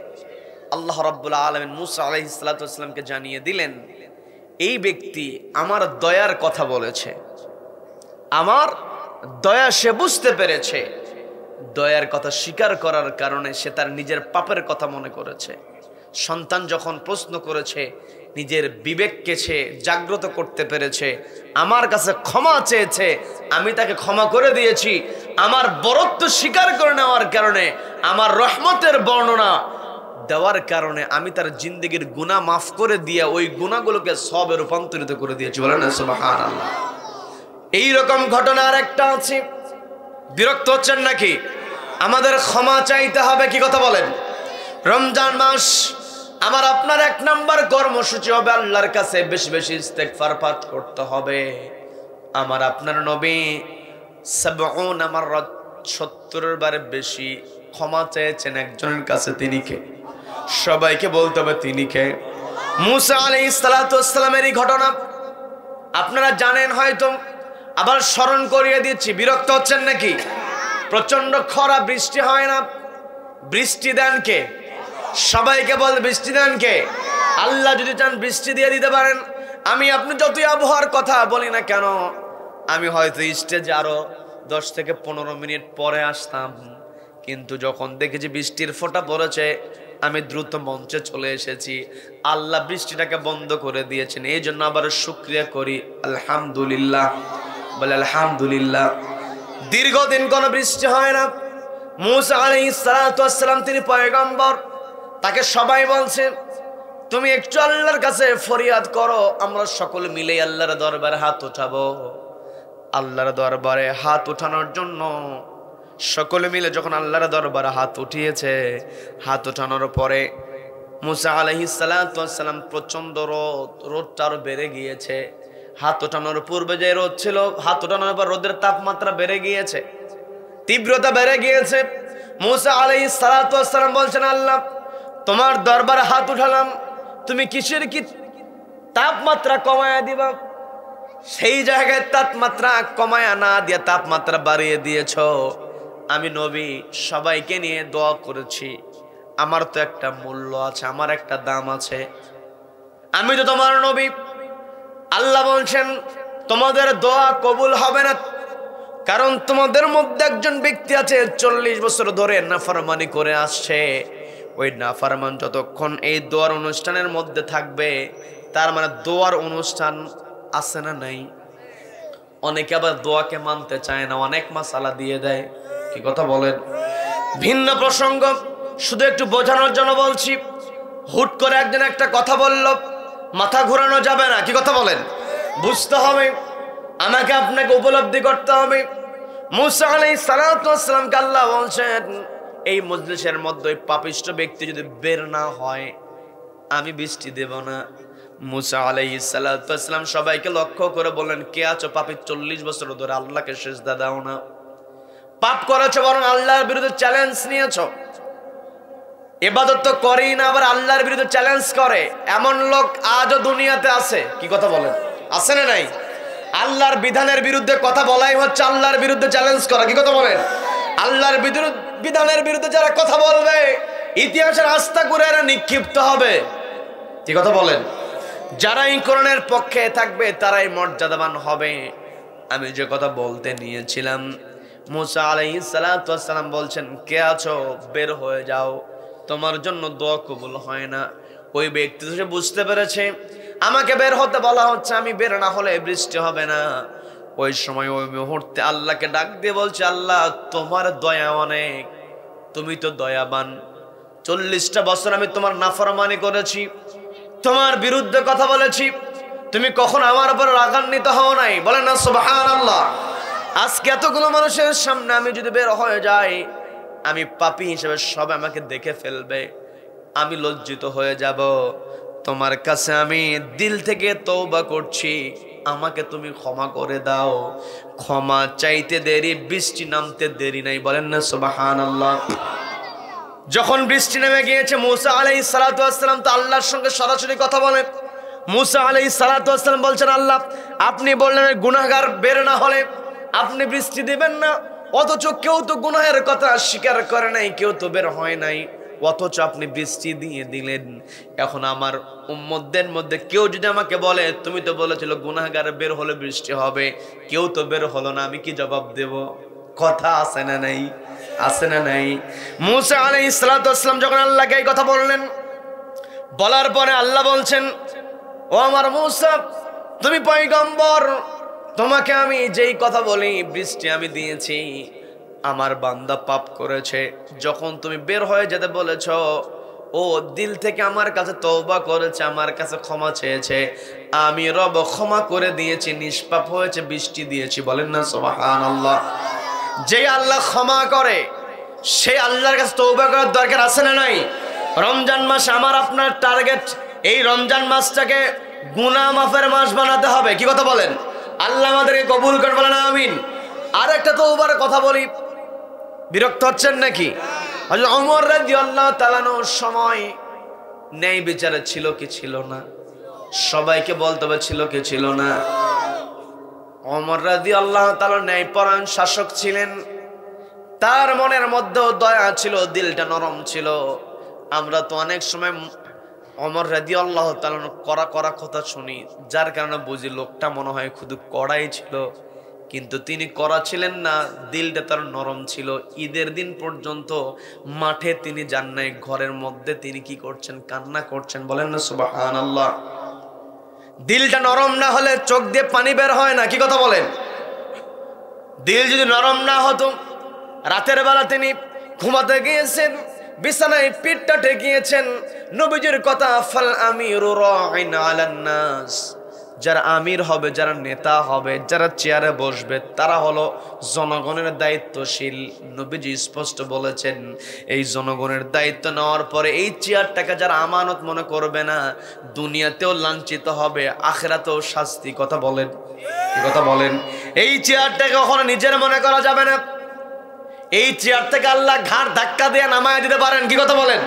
আল্লাহ রাব্বুল আলামিন মুসা আলাইহিস সালাতু ওয়াস সালামকে জানিয়ে দিলেন, এই ব্যক্তি আমার দয়ার কথা বলেছে, আমার দয়া সে বুঝতে পেরেছে। দয়ার কথা স্বীকার করার কারণে সে তার নিজের পাপের কথা মনে করেছে। সন্তান যখন প্রশ্ন করেছে, নিজের বিবেককে সে জাগ্রত করতে পেরেছে, আমার কাছে ক্ষমা চেয়েছে, আমি তাকে ক্ষমা করে দিয়েছি। আমার বরত্ব স্বীকার করে নেওয়ার কারণে, আমার রহমতের বর্ণনা দেওয়ার কারণে আমি তার জিন্দেগির গুনাহ মাফ করে দিয়ে ওই গুনাহগুলোকে সবে রূপান্তরিত করে দিয়েছি। বলেন না সুবহানাল্লাহ। এইরকম ঘটনা আর একটা আছে। বিরক্ত হচ্ছেন নাকি? আমাদের ক্ষমা চাইতে হবে। কি কথা বলেন? রমজান মাস, আমার আপনার 1 নাম্বার কর্মসূচি হবে আল্লাহর কাছে বেশি বেশি ইস্তেগফার পাঠ করতে হবে। আমার আপনার নবী 70 মাররাত 70 বারের বেশি ক্ষমা চেয়েছেন একজনের কাছে। তিনি কে? সবাইকে বলতে হবে তিনি কে? মুসা আলাইহিস সালাতু ওয়াস সালামের এই ঘটনা আপনারা জানেন হয়তো, আবার স্মরণ করিয়ে দিচ্ছি। বিরক্ত হচ্ছেন নাকি? প্রচন্ড খরা, বৃষ্টি হয় না, বৃষ্টি দেন কে? সবাইকে বল, বৃষ্টি দেন কে? আল্লাহ যদি চান বৃষ্টি দিয়ে দিতে পারেন। আমি আপনি যতই আবহাওয়ার কথা বলি না কেন, আমি হয়তো স্টেজে আরো 10 থেকে 15 মিনিট পরে আসতাম, কিন্তু যখন দেখেছি বৃষ্টির ফোঁটা পড়েছে, আমি দ্রুত মঞ্চে চলে এসেছি। আল্লাহ বৃষ্টিটাকে বন্ধ করে দিয়েছেন, এই জন্য আবার শুকরিয়া করি, আলহামদুলিল্লাহ। বলে আলহামদুলিল্লাহ। দীর্ঘদিন কোনো বৃষ্টি হয় না। মুসা আলাইহিস সালাতু ওয়াস সালাম তিনি পয়গম্বর, তাকে সবাই বলছে তুমি একটু আল্লাহর কাছে ফরিয়াদ করো, আমরা সকলে মিলে আল্লাহর দরবারে হাত উঠাবো। আল্লাহর দরবারে হাত উঠানোর জন্য সকলে মিলে যখন আল্লাহর দরবারে হাত উঠিয়েছে, হাত উঠানোর পরে মুসা আলাইহিস সালাতু ওয়াস সালাম প্রচন্ড রোদটা আরো বেড়ে গিয়েছে, হাত ওঠানোর পূর্বে যে রোদ ছিল, হাত ওঠানোর পর রোদের তাপমাত্রা বেড়ে গিয়েছে, তীব্রতা বেড়ে গিয়েছে। মুসা আলাইহিস সালাতু ওয়াস সালাম বলছেন, আল্লাহ তোমার দরবারে হাত উঠালাম, তুমি কিসের কি তাপমাত্রা কমায়া দিবা? সেই জায়গায় তাপমাত্রা কমায়া না দিয়ে তাপমাত্রা বাড়িয়ে দিয়েছ। আমি নবী সবাইকে নিয়ে দোয়া করেছি, আমার তো একটা মূল্য আছে, আমার একটা দাম আছে, আমি তো তোমার নবী। আল্লাহ বলছেন তোমাদের দোয়া কবুল হবে না, কারণ তোমাদের মধ্যে একজন ব্যক্তি আছে 40 বছর ধরে নাফরমানি করে আসছে। ওই নাফরমান যতক্ষণ এই দোয়ার অনুষ্ঠানের মধ্যে থাকবে, তার মানে দোয়ার অনুষ্ঠান আছে না নাই? অনেকে আবার দোয়াকে মানতে চায় না, অনেক মাসালা দিয়ে দেয়। কি কথা বলেন? ভিন্ন প্রসঙ্গ, শুধু একটু বোঝানোর জন্য বলছি। হুট করে একজন একটা কথা বলল, মাথা ঘোরানো যাবে না। কি কথা বলেন? বুঝতে হবে, আমাকে আপনাকে উপলব্ধি করতে হবে। মুসা আলাইহিস সালাতু ওয়াস সালামকে আল্লাহ বলছেন, এই মজলিসের মধ্যে পাপিষ্ঠ ব্যক্তি যদি বের না হয়, আমি বৃষ্টি দেব না। মুসা আলাইহিস সালাতু ওয়াস সালাম সবাইকে লক্ষ্য করে বললেন, কে আছো পাপী 40 বছর ধরে আল্লাহকে সিজদা দাও না, পাপ করেছো, বরং আল্লাহর বিরুদ্ধে চ্যালেঞ্জ নিয়েছো। ইবাদত তো করেই না, আবার আল্লাহর বিরুদ্ধে চ্যালেঞ্জ করে, এমন লোক আজও দুনিয়াতে আছে। কি কথা বলেন? আছে না নাই? আল্লাহর বিধানের বিরুদ্ধে কথা বলাই হচ্ছে আল্লাহর বিরুদ্ধে চ্যালেঞ্জ করা। কি কথা বলেন? আল্লাহর বিধানের বিরুদ্ধে যারা কথা বলবে, ইতিহাসের আস্থা করে এরা নিক্ষিপ্ত হবে। কি কথা বলেন? যারা এই কোরআনের পক্ষে থাকবে তারাই মর্যাদাবান হবে। আমি যে কথা বলতে নিয়েছিলাম, মুসা আলাইহিস সালাতু ওয়াস সালাম বলছেন, কে আছো বের হয়ে যাও, তোমার জন্য দোয়া কবুল হয় না। ওই ব্যক্তি তো সে বুঝতে পেরেছে আমাকে বের হতে বলা হচ্ছে, আমি বের না হলে বৃষ্টি হবে না। ওই সময় ওই মুহূর্তে আল্লাহকে ডাক দিয়ে বলছে, আল্লাহ তোমার দয়া অনেক, তুমি তো দয়াবান। 40টা বছর আমি তোমার নাফরমানি করেছি, তোমার বিরুদ্ধে কথা বলেছি, তুমি কখন আমার উপর রাগান্বিত হও নাই? বলেন না সুবহানাল্লাহ। আজকে এতগুলো মানুষের সামনে আমি যদি বের হয়ে যাই, আমি পাপী হিসেবে সবাই আমাকে দেখে ফেলবে, আমি লজ্জিত হয়ে যাব। তোমার কাছে আমি দিল থেকে তওবা করছি, আমাকে তুমি ক্ষমা করে দাও। ক্ষমা চাইতে দেরি, বৃষ্টি নামতে দেরি নাই। বলেন না সুবহানাল্লাহ। যখন বৃষ্টি নেমে গিয়েছে, মুসা আলাইহিস সালাতু ওয়াস সালাম তো আল্লাহর সঙ্গে সরাসরি কথা বলেন। মুসা আলাইহিস সালাতু ওয়াস সালাম বলছেন, আল্লাহ আপনি বললেন গুনাহগার বের না হলে আপনি বৃষ্টি দিবেন না, অথচ কেউ তো গুনাহের কথা স্বীকার করে নাই, কেউ তো বের হয় নাই, অথচ আপনি বৃষ্টি দিয়ে দিলেন। এখন আমার উম্মতদের মধ্যে কেউ যদি আমাকে বলে, তুমি তো বলেছিল গুনাহগার বের হলে বৃষ্টি হবে, কেউ তো বের হলো না, আমি কি জবাব দেব? কথা আছে না নাই? আছে না নাই? মুসা আলাইহিস সালাতু ওয়াস সালাম যখন আল্লাহকে এই কথা বললেন, বলার পরে আল্লাহ বলছেন, ও আমার মুসা, তুমি পয়গম্বর, তোমাকে আমি যেই কথা বলি বৃষ্টি আমি দিয়েছি, আমার বান্দা পাপ করেছে, যখন তুমি বের হয়ে যেতে বলেছ, ও দিল থেকে আমার কাছে তওবা করেছে, আমার কাছে ক্ষমা চেয়েছে, আমি রব ক্ষমা করে দিয়েছি, নিষ্পাপ হয়েছে, বৃষ্টি দিয়েছি। বলেন না সুবহানাল্লাহ। যে আল্লাহ ক্ষমা করে, সেই আল্লাহর কাছে তওবা করার দরকার আছে না নাই? রমজান মাস আমার আপনার টার্গেট, এই রমজান মাসটাকে গুনাহ মাফের মাস বানাতে হবে। কি কথা বলেন? আল্লাহ আমাদেরকে কবুল করেন, বলেন আমিন। আর একটা তওবার কথা বলি, বিরক্ত হচ্ছেন নাকি? হযরত ওমর রাদিয়াল্লাহু তাআলা আনহুর সময় ন্যায় বিচারে ছিল কি ছিল না? সবাইকে বলতে হবে ছিল কি ছিল না? ওমর রাদিয়াল্লাহু তাআলা ন্যায়পরায়ণ শাসক ছিলেন, তার মনের মধ্যেও দয়া ছিল, দিলটা নরম ছিল। আমরা তো অনেক সময় ওমর রাদিয়াল্লাহু তাআলা কড়া কড়া কথা শুনি, যার কারণে বুঝি লোকটা মনে হয় শুধু কড়াই ছিল, কিন্তু তিনি কড়া ছিলেন না, দিলটা তার নরম ছিল। ঈদের দিন পর্যন্ত মাঠে তিনি যান নাই, ঘরের মধ্যে তিনি কি করছেন? কান্না করছেন। বলেন না সুবহানাল্লাহ। দিলটা নরম না হলে চোখ দিয়ে পানি বের হয় না। কি কথা বলেন? দিল যদি নরম না হতো, রাতের বেলা তিনি ঘুমাতে গিয়েছেন, বিছানায় পিঠটা ঠেকিয়েছেন, নবীজির কথা ফাল আমিরু রাইন আলান নাস, যারা আমির হবে, যারা নেতা হবে, যারা চেয়ারে বসবে, তারা হলো জনগণের দায়িত্বশীল। নবীজি স্পষ্ট বলেছেন, এই জনগণের দায়িত্ব নেওয়ার পরে এই চেয়ারটাকে যারা আমানত মনে করবে না, দুনিয়াতেও লাঞ্ছিত হবে, আখিরাতেও শাস্তি। কথা বলেন, কি কথা বলেন? এই চেয়ারটাকে কখনো নিজের মনে করা যাবে না। এই চেয়ার থেকে আল্লাহ ঘাড় ধাক্কা দিয়ে নামায় দিতে পারেন। কি কথা বলেন?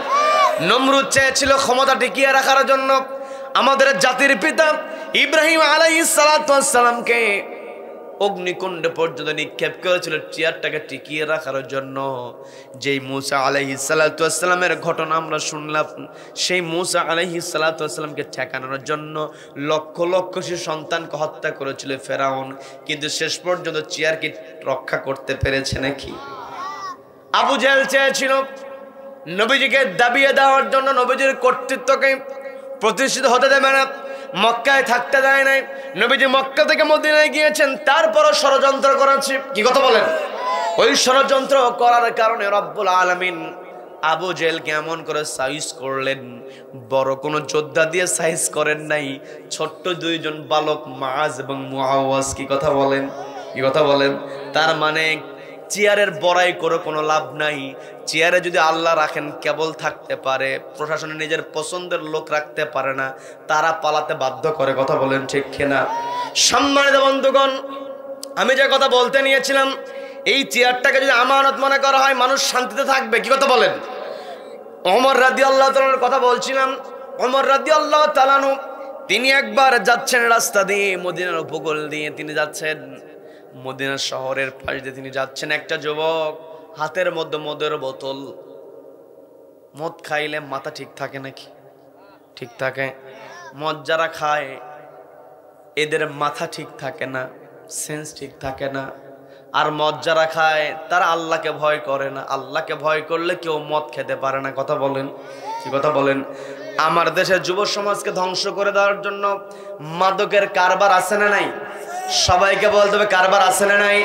নমরুদ চেয়েছিল ক্ষমতা টিকিয়ে রাখার জন্য। আমাদের জাতির পিতা ইব্রাহিম আলাইহিস সালাতু ওয়াস সালামকে অগ্নিকুণ্ডে পর্যন্ত নিক্ষেপ করেছিল চেয়ারটাকে টিকিয়ে রাখার জন্য। যেই মূসা আলাইহিস সালাতু ওয়াস সালামের ঘটনা আমরা শুনলাম, সেই মূসা আলাইহিস সালাতু ওয়াস সালামকে ঠেকানোর জন্য লক্ষ লক্ষ সে সন্তানকে হত্যা করেছিল ফেরাউন, কিন্তু শেষ পর্যন্ত চেয়ারকে রক্ষা করতে পেরেছে নাকি? আবু জেহেল চেয়েছিল নবীজিকে দাবিয়ে দেওয়ার জন্য, নবীজির কর্তৃত্বকে প্রতিষ্ঠিত হতে দেবে না, মক্কায় থাকতে দেয় নাই। নবীজি মক্কা থেকে মদিনায় গিয়েছেন, তারপরও ষড়যন্ত্র করেছে। কি কথা বলেন? ওই ষড়যন্ত্র করার কারণে রব্বুল আলামিন আবু জেহেলকে এমন করে সাইজ করলেন, বড় কোনো যোদ্ধা দিয়ে সাইজ করেন নাই, ছোট্ট দুইজন বালক মাআজ এবং মুআওয়াজ। কি কথা বলেন, কি কথা বলেন? তার মানে চেয়ারের বড়াই করে কোনো লাভ নাই। চেয়ারে যদি আল্লাহ রাখেন কেবল থাকতে পারে, প্রশাসনে নিজের পছন্দের লোক রাখতে পারে না, তারা পালাতে বাধ্য করে। কথা বলেন ঠিক কিনা? সম্মানিত বন্ধুগণ, আমি যে কথা বলতে নিয়েছিলাম, এই চেয়ারটাকে যদি আমানত মনে করা হয়, মানুষ শান্তিতে থাকবে। কি কথা বলেন? ওমর রাদিয়াল্লাহু তাআলার কথা বলছিলাম। ওমর রাদিয়াল্লাহু তাআলা তিনি একবার যাচ্ছেন রাস্তা দিয়ে, মদিনার উপকূল দিয়ে তিনি যাচ্ছেন, মদিনা শহরের পাশ দিয়ে তিনি যাচ্ছেন। একটা যুবক হাতের মধ্যে মদের বোতল। মদ খাইলে মাথা ঠিক থাকে নাকি? ঠিক থাকে। মদ যারা খায় এদের মাথা ঠিক থাকে না, সেন্স ঠিক থাকে না। আর মদ যারা খায় তারা আল্লাহকে ভয় করে না। আল্লাহকে ভয় করলে কেউ মদ খেতে পারে না। কথা বলেন, কি কথা বলেন? আমার দেশের যুব সমাজকে ধ্বংস করে দেওয়ার জন্য মাদকের কারবার আছে না নাই? সবাইকে বলতে হবে কারবার আছে না নাই?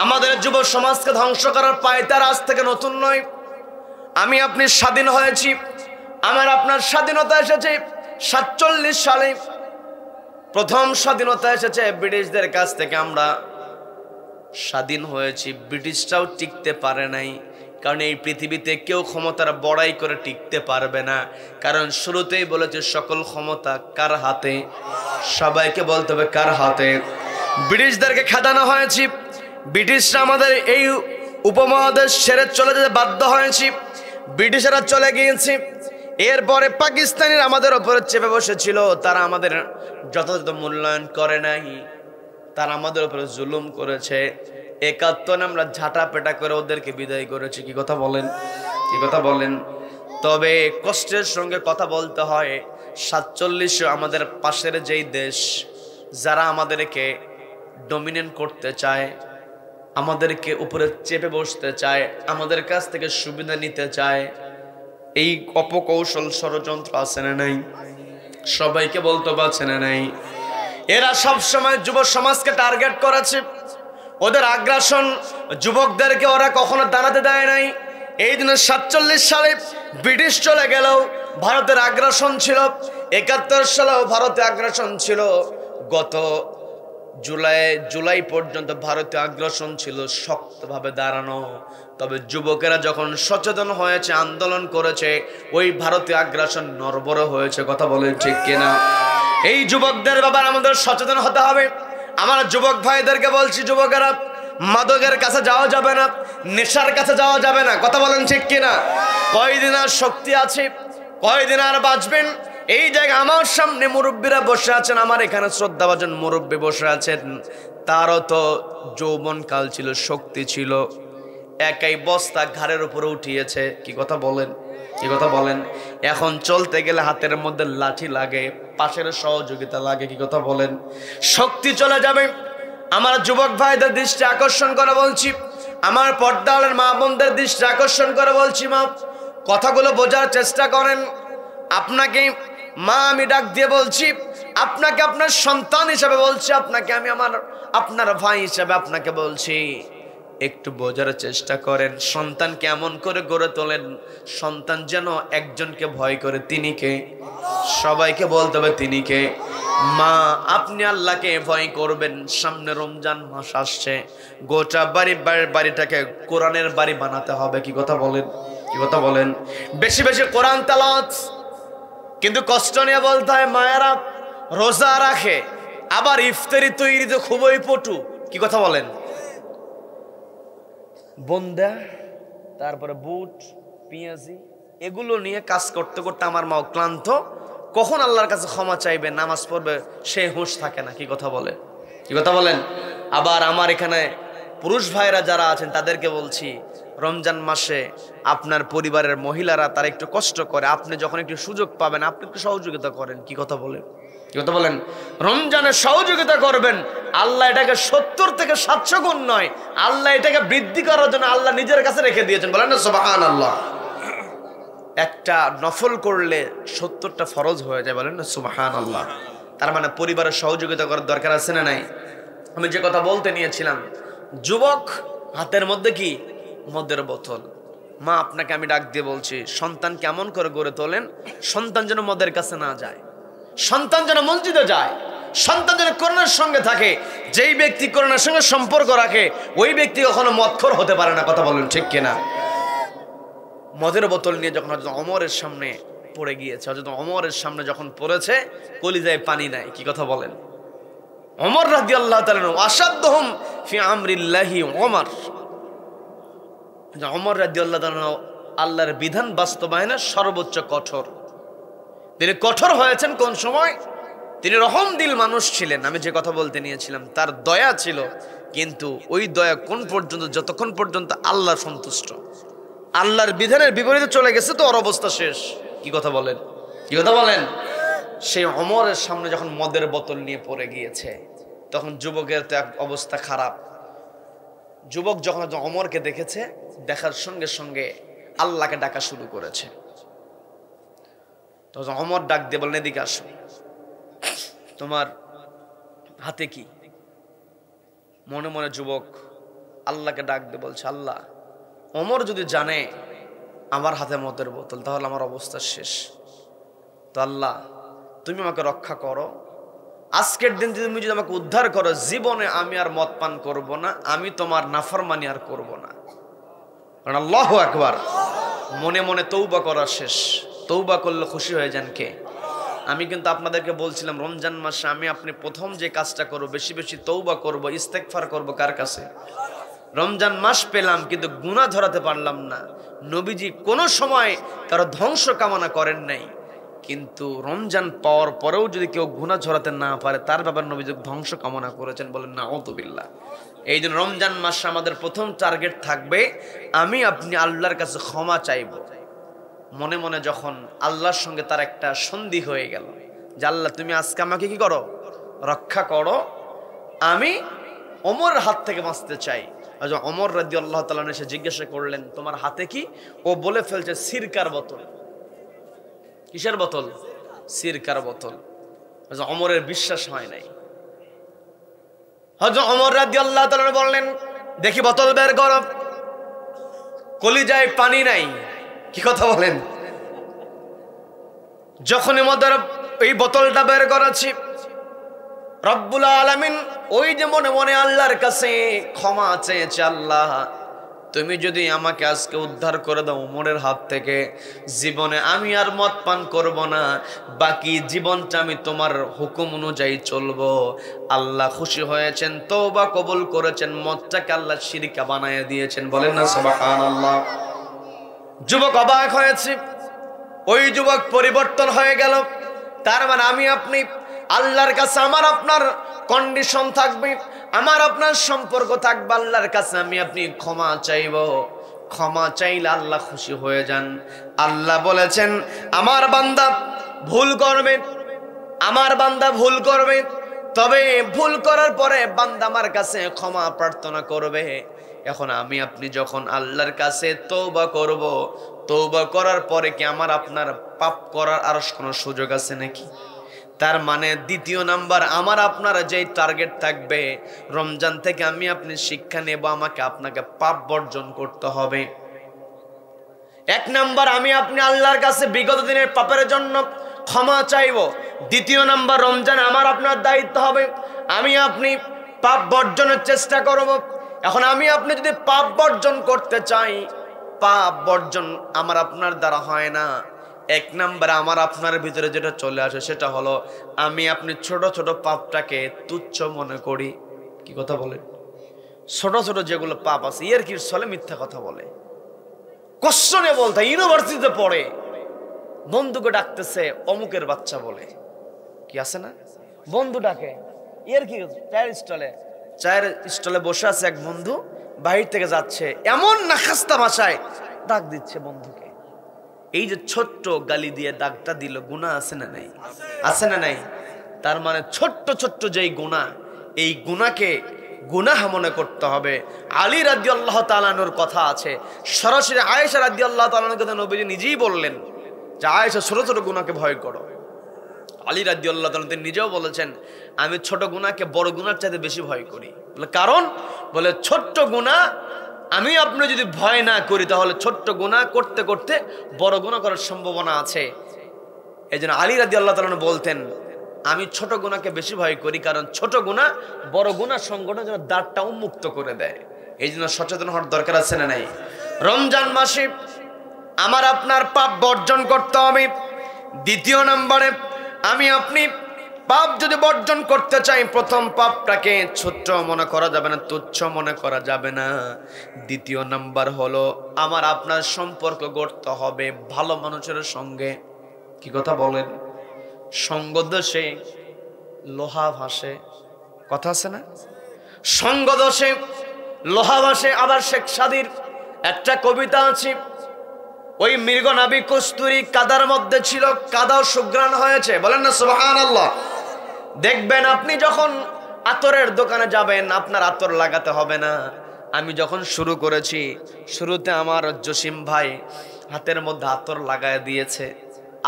আমাদের যুব সমাজকে ধ্বংস করার পায়তারা আজ থেকে নতুন নয়। আমি আপনি স্বাধীন হয়েছি, আমার আপনার স্বাধীনতা এসেছে 47 সালে। প্রথম স্বাধীনতা এসেছে ব্রিটিশদের কাছ থেকে, আমরা স্বাধীন হয়েছি। ব্রিটিশরাও টিকতে পারে নাই, কারণ এই পৃথিবীতে কেউ ক্ষমতার বড়াই করে টিকতে পারবে না। কারণ শুরুতেই বলেছে সকল ক্ষমতা কার হাতে? সবাইকে বলতে হবে কার হাতে? ব্রিটিশদেরকে খেদানো হয়েছে। ব্রিটিশরা আমাদের এই উপমহাদেশ ছেড়ে চলে যেতে বাধ্য হয়েছি। ব্রিটিশরা চলে গিয়েছে, এরপরে পাকিস্তানিরা আমাদের উপরে চেপে বসেছিল। তারা আমাদের যথাযথ মূল্যায়ন করে নাই, তারা আমাদের উপরে জুলুম করেছে। 71 আমরা ঝাঁটা পেটা করে ওদেরকে বিদায় করেছি। কি কথা বলেন, কি কথা বলেন? তবে কষ্টের সঙ্গে কথা বলতে হয়, 47 আমাদের পাশের যেই দেশ, যারা আমাদেরকে ডমিনেট করতে চায়, আমাদেরকে উপরে চেপে বসতে চায়, আমাদের কাছ থেকে সুবিধা নিতে চায়, এই অপকৌশল ষড়যন্ত্র আছে না নাই? সবাইকে বলতে পারছে না নাই? এরা সব সময় যুব সমাজকে টার্গেট করেছে। ওদের আগ্রাসন যুবকদেরকে ওরা কখনো দাঁড়াতে দেয় নাই। এই দিনে 47 সালে ব্রিটিশ চলে গেলেও ভারতের আগ্রাসন ছিল। 71 সালেও ভারতে আগ্রাসন ছিল। গত জুলাই পর্যন্ত ভারতীয় আগ্রাসন ছিল শক্তভাবে দাঁড়ানো। তবে যুবকেরা যখন সচেতন হয়েছে, আন্দোলন করেছে, ওই ভারতীয় আগ্রাসন নড়বড়ে হয়েছে। কথা বলেন ঠিক কিনা? এই যুবকদের ব্যাপারে আমাদের সচেতন হতে হবে। আমার যুবক ভাইদেরকে বলছি, যুবকেরা মাদকের কাছে যাওয়া যাবে না, নেশার কাছে যাওয়া যাবে না। কথা বলেন ঠিক কিনা? কয়দিন আর শক্তি আছে, কয়দিন আর বাঁচবেন? এই জায়গায় আমার সামনে মুরব্বীরা বসে আছেন, আমার এখানে শ্রদ্ধাভাজন মুরব্বী বসে আছেন। তারও তো যৌবন কাল ছিল, শক্তি ছিল, একাই বস্তা ঘাড়ের উপরে উঠিয়েছে। কি কথা বলেন, কি কথা বলেন? এখন চলতে গেলে হাতের মধ্যে লাঠি লাগে, পাশের সহযোগিতা লাগে। কি কথা বলেন? শক্তি চলে যাবে। আমার যুবক ভাইদের দৃষ্টি আকর্ষণ করে বলছি, আমার পর্দালের মা বোনদের দৃষ্টি আকর্ষণ করে বলছি, মা কথাগুলো বোঝার চেষ্টা করেন। আপনাকে মা আমি ডাক দিয়ে বলছি, আপনাকে আপনার সন্তান হিসেবে বলছি, আপনাকে আমি আপনার ভাই হিসেবে আপনাকে বলছি, একটু বোঝার চেষ্টা করেন। সন্তান কেমন করে গড়ে তোলেন? সন্তান যেন একজনকে ভয় করে। তিনি কে? সবাইকে বলতে হবে তিনি কে? মা আপনি আল্লাহকে ভয় করবেন, সামনে রমজান মাস আসছে, গোটা বাড়িটাকে কোরআনের বাড়ি বানাতে হবে। কি কথা বলেন, কি কথা বলেন? বেশি বেশি কোরআন তেলাওয়াত। কিন্তু কষ্ট নিয়ে বলতে হয়, মায়েরা রোজা রাখে, আবার ইফতারি তৈরিতে খুবই পটু। কি কথা বলেন? বন্দা, তারপরে বুট, পেঁয়াজি, এগুলো নিয়ে কাজ করতে করতে আমার মা ক্লান্ত। কখন আল্লাহর কাছে ক্ষমা চাইবে, নামাজ পড়বে, সে হুঁশ থাকে না। কি কথা বলেন, কি কথা বলেন? আবার আমার এখানে পুরুষ ভাইরা যারা আছেন তাদেরকে বলছি, রমজান মাসে আপনার পরিবারের মহিলারা তারা একটু কষ্ট করে, আপনি যখন একটু সুযোগ পাবেন আপনি একটু সহযোগিতা করেন। কি কথা বলেন, কি কথা বলেন? রমজানে সহযোগিতা করবেন। আল্লাহ এটাকে 70 থেকে 700 গুণ নয়, আল্লাহ এটাকে বৃদ্ধি করার জন্য আল্লাহ নিজের কাছে রেখে দিয়েছেন। বলেন না সুবহানাল্লাহ। একটা নফল করলে 70টা ফরজ হয়ে যায়। বলেন না সুবহানাল্লাহ। তার মানে পরিবারের সহযোগিতা করার দরকার আছে না নাই? আমি যে কথা বলতে নিয়েছিলাম, যুবক হাতের মধ্যে কি? মদের বোতল। মা আপনাকে আমি ডাক দিয়ে বলছি, সন্তান কেমন করে গড়ে তোলেন, সন্তান যেন মদের কাছে না যায়, সন্তান যেন মসজিদে যায়, সন্তান যেন কোরআনের সঙ্গে থাকে। যেই ব্যক্তি কোরআনের সঙ্গে সম্পর্ক রাখে ওই ব্যক্তি কখনো মদখোর হতে পারে না। কথা বলেন ঠিক কিনা? মদের বোতল নিয়ে যখন হযরত ওমরের সামনে পড়ে গিয়েছে, হযরত ওমরের সামনে যখন পড়েছে কলিজায় পানি নাই। কি কথা বলেন? ওমর রাদিয়াল্লাহু তাআলা আসাদহুম ফি আমরিল্লাহি ওমর। ওমর রাদিয়াল্লাহু তাআলা আল্লাহর বিধান বাস্তবায়নে সর্বোচ্চ কঠোর। তিনি কঠোর হয়েছেন কোন সময়? তিনি রহম দিল মানুষ ছিলেন। আমি যে কথা বলতে নিয়েছিলাম, তার দয়া ছিল, কিন্তু ওই দয়া কোন পর্যন্ত? যতক্ষণ পর্যন্ত আল্লাহ সন্তুষ্ট। আল্লাহর বিধানের বিপরীতে চলে গেছে তো ওর অবস্থা শেষ। কি কথা বলেন, কি কথা বলেন? সেই ওমরের সামনে যখন মদের বোতল নিয়ে পড়ে গিয়েছে, তখন যুবকের তো এক অবস্থা খারাপ। যুবক যখন ওমরকে দেখেছে, দেখার সঙ্গে সঙ্গে আল্লাহকে ডাকা শুরু করেছে। তখন ওমর ডাক দিয়ে বললেন, এদিকে আসো, তোমার হাতে কি? মনে মনে যুবক আল্লাহকে ডাক দিয়ে বলছে, আল্লাহ, ওমর যদি জানে আমার হাতে মদের বোতল, তাহলে আমার অবস্থা শেষ। তো আল্লাহ, তুমি আমাকে রক্ষা করো। আজকের দিন তুমি যদি আমাকে উদ্ধার করো, জীবনে আমি আর মদ পান করব না, আমি তোমার নাফরমানি আর করব না। কারণ আল্লাহু আকবার। মনে মনে তৌবা করা শেষ। তৌবা করলে খুশি হয়ে যান কে? আমি কিন্তু আপনাদেরকে বলছিলাম, রমজান মাসে আমি আপনি প্রথম যে কাজটা করব, বেশি বেশি তৌবা করব, ইস্তেগফার করব। কার কাছে? রমজান মাস পেলাম কিন্তু গুনাহ ধরাতে পারলাম না। নবীজি কোনো সময় কারো ধ্বংস কামনা করেন নাই, কিন্তু রমজান পাওয়ার পরেও যদি কেউ গুনাহ ঝরাতে না পারে, তার ব্যাপারে নবীজি ধ্বংস কামনা করেছেন। বলেন নাউযুবিল্লাহ। এই জন্য রমজান মাসে আমাদের প্রথম টার্গেট থাকবে, আমি আপনি আল্লাহর কাছে ক্ষমা চাইব। মনে মনে যখন আল্লাহর সঙ্গে তার একটা সন্ধি হয়ে গেল যে আল্লাহ, তুমি আজকে আমাকে কি করো? রক্ষা করো। আমি ওমরের হাত থেকে বাঁচতে চাই। ওমর রাদিয়াল্লাহু তাআলা এসে জিজ্ঞাসা করলেন, তোমার হাতে কি? ও বলে ফেলছে, সিরকার বোতল। কিসের বোতল? সিরকার বোতল। ওমরের বিশ্বাস হয় নাই। হযরত ওমর রাদিয়াল্লাহু তাআলা বললেন, দেখি বোতল বের করো। কলিজায় পানি নাই। কি কথা বলেন? যখনই মদের এই বোতলটা বের করেছি, রব্বুল আলামিন ওই যে মনে মনে আল্লাহর কাছে ক্ষমা চেয়েছে, আল্লাহ, তুমি যদি আমাকে আজকে উদ্ধার করে দাও ওমরের হাত থেকে, জীবনে আমি আর মদ পান করব না, বাকি জীবনটা আমি তোমার হুকুম অনুযায়ী চলবো। আল্লাহ খুশি হয়েছেন, তওবা কবুল করেছেন, মদটাকে আল্লাহ শিরকা বানায় দিয়েছেন। বলেন না সুবহানাল্লাহ। যুবক অবাক হয়েছে। ওই যুবক পরিবর্তন হয়ে গেল। তার মানে আমি আপনি আল্লাহর কাছে আমার আপনার কন্ডিশন থাকবে, আমার আপনার সম্পর্ক থাকবে আল্লাহর কাছে। আমি আপনি ক্ষমা চাইব। ক্ষমা চাইলে আল্লাহ খুশি হয়ে যান। আল্লাহ বলেছেন, আমার বান্দা ভুল করবে, আমার বান্দা ভুল করবে, তবে ভুল করার পরে বান্দা আমার কাছে ক্ষমা প্রার্থনা করবে। এখন আমি আপনি যখন আল্লাহর কাছে তওবা করব, তওবা করার পরে কি আমার আপনার পাপ করার আর কোনো সুযোগ আছে নাকি? তার মানে দ্বিতীয় নাম্বার, আমার আপনার যেই টার্গেট থাকবে, রমজান থেকে আমি আপনি শিক্ষা নেব, আমাকে আপনাকে পাপ বর্জন করতে হবে। এক নাম্বার, আমি আপনি আল্লাহর কাছে বিগত দিনের পাপের জন্য ক্ষমা চাইব। দ্বিতীয় নাম্বার, রমজান আমার আপনার দায়িত্ব হবে আমি আপনি পাপ বর্জনের চেষ্টা করব। এখন আমি আপনি যদি পাপ বর্জন করতে চাই, পাপ বর্জন আমার আপনার দ্বারা হয় না। এক নম্বরে আমার আপনার ভিতরে যেটা চলে আসে সেটা হলো আমি আপনি ছোট ছোট পাপটাকে তুচ্ছ মনে করি। কি কথা বলে? ছোট ছোট যেগুলো পাপ আছে, এর কি চলে মিথ্যা কথা বলে, কোশ্চনে বলতে, ইউনিভার্সিটিতে পড়ে বন্ধুকে ডাকতেছে অমুকের বাচ্চা বলে, কি আছে না, বন্ধু ডাকে, এর কি চায়ের স্টলে বসে আছে এক বন্ধু, বাহির থেকে যাচ্ছে, এমন নাখাস্তা ভাষায় ডাক দিচ্ছে বন্ধুকে। এই যে ছোট্ট গালি দিয়ে ডাকটা দিল, গুনাহ আছে না নাই? আছে না নাই? তার মানে ছোট্ট ছোট্ট যেই গুনাহ, এই গুনাহকে গুনাহ মনে করতে হবে। আলী রাদিয়াল্লাহু তাআলা আনহুর কথা আছে, সরাসরি আয়েশা রাদিয়াল্লাহু তাআলা আনহার কথা নবীজি নিজেই বললেন যে আয়েশা ছোট ছোট গুনাহকে ভয় করো। আলী রাদিয়াল্লাহু তাআলা তিনি নিজেও বলেছেন আমি ছোট গুনাহকে বড় গুনার চাইতে বেশি ভয় করি। কারণ বলে ছোট্ট গুনাহ আমি আপনি যদি ভয় না করি তাহলে ছোট্ট গুনাহ করতে করতে বড় গুনাহ করার সম্ভাবনা আছে। এই জন্য আলী রাদিয়াল্লাহু তাআলা বলতেন আমি ছোট গুনাহকে বেশি ভয় করি, কারণ ছোট গুনাহ বড় গুনাহ সংগঠনের জন্য দ্বারটা উন্মুক্ত করে দেয়। এই জন্য সচেতন হওয়ার দরকার আছে না নাই? রমজান মাসে আমার আপনার পাপ বর্জন করতে হবে। দ্বিতীয় নম্বরে আমি আপনি পাপ যদি বর্জন করতে চাই, প্রথম পাপটাকে ছোট্ট মনে করা যাবে না, তুচ্ছ মনে করা যাবে না। দ্বিতীয় নাম্বার হলো আমার আপনার সম্পর্ক গড়তে হবে ভালো মানুষের সঙ্গে। কি কথা বলেন? সঙ্গ দোষে লোহা ভাসে, কথা আছে না? সঙ্গ দোষে লোহা ভাসে। আবার শেখ সাদির একটা কবিতা আছে, ওই মৃগ নাবি কস্তুরী কাদার মধ্যে ছিল, কাদাও সুঘ্রাণ হয়েছে, বলেন না সুবহানাল্লাহ। দেখবেন আপনি যখন আতরের দোকানে যাবেন আপনার আতর লাগাতে হবে না। আমি যখন শুরু করেছি, শুরুতে আমার জসিম ভাই হাতের মধ্যে আতর লাগায় দিয়েছে,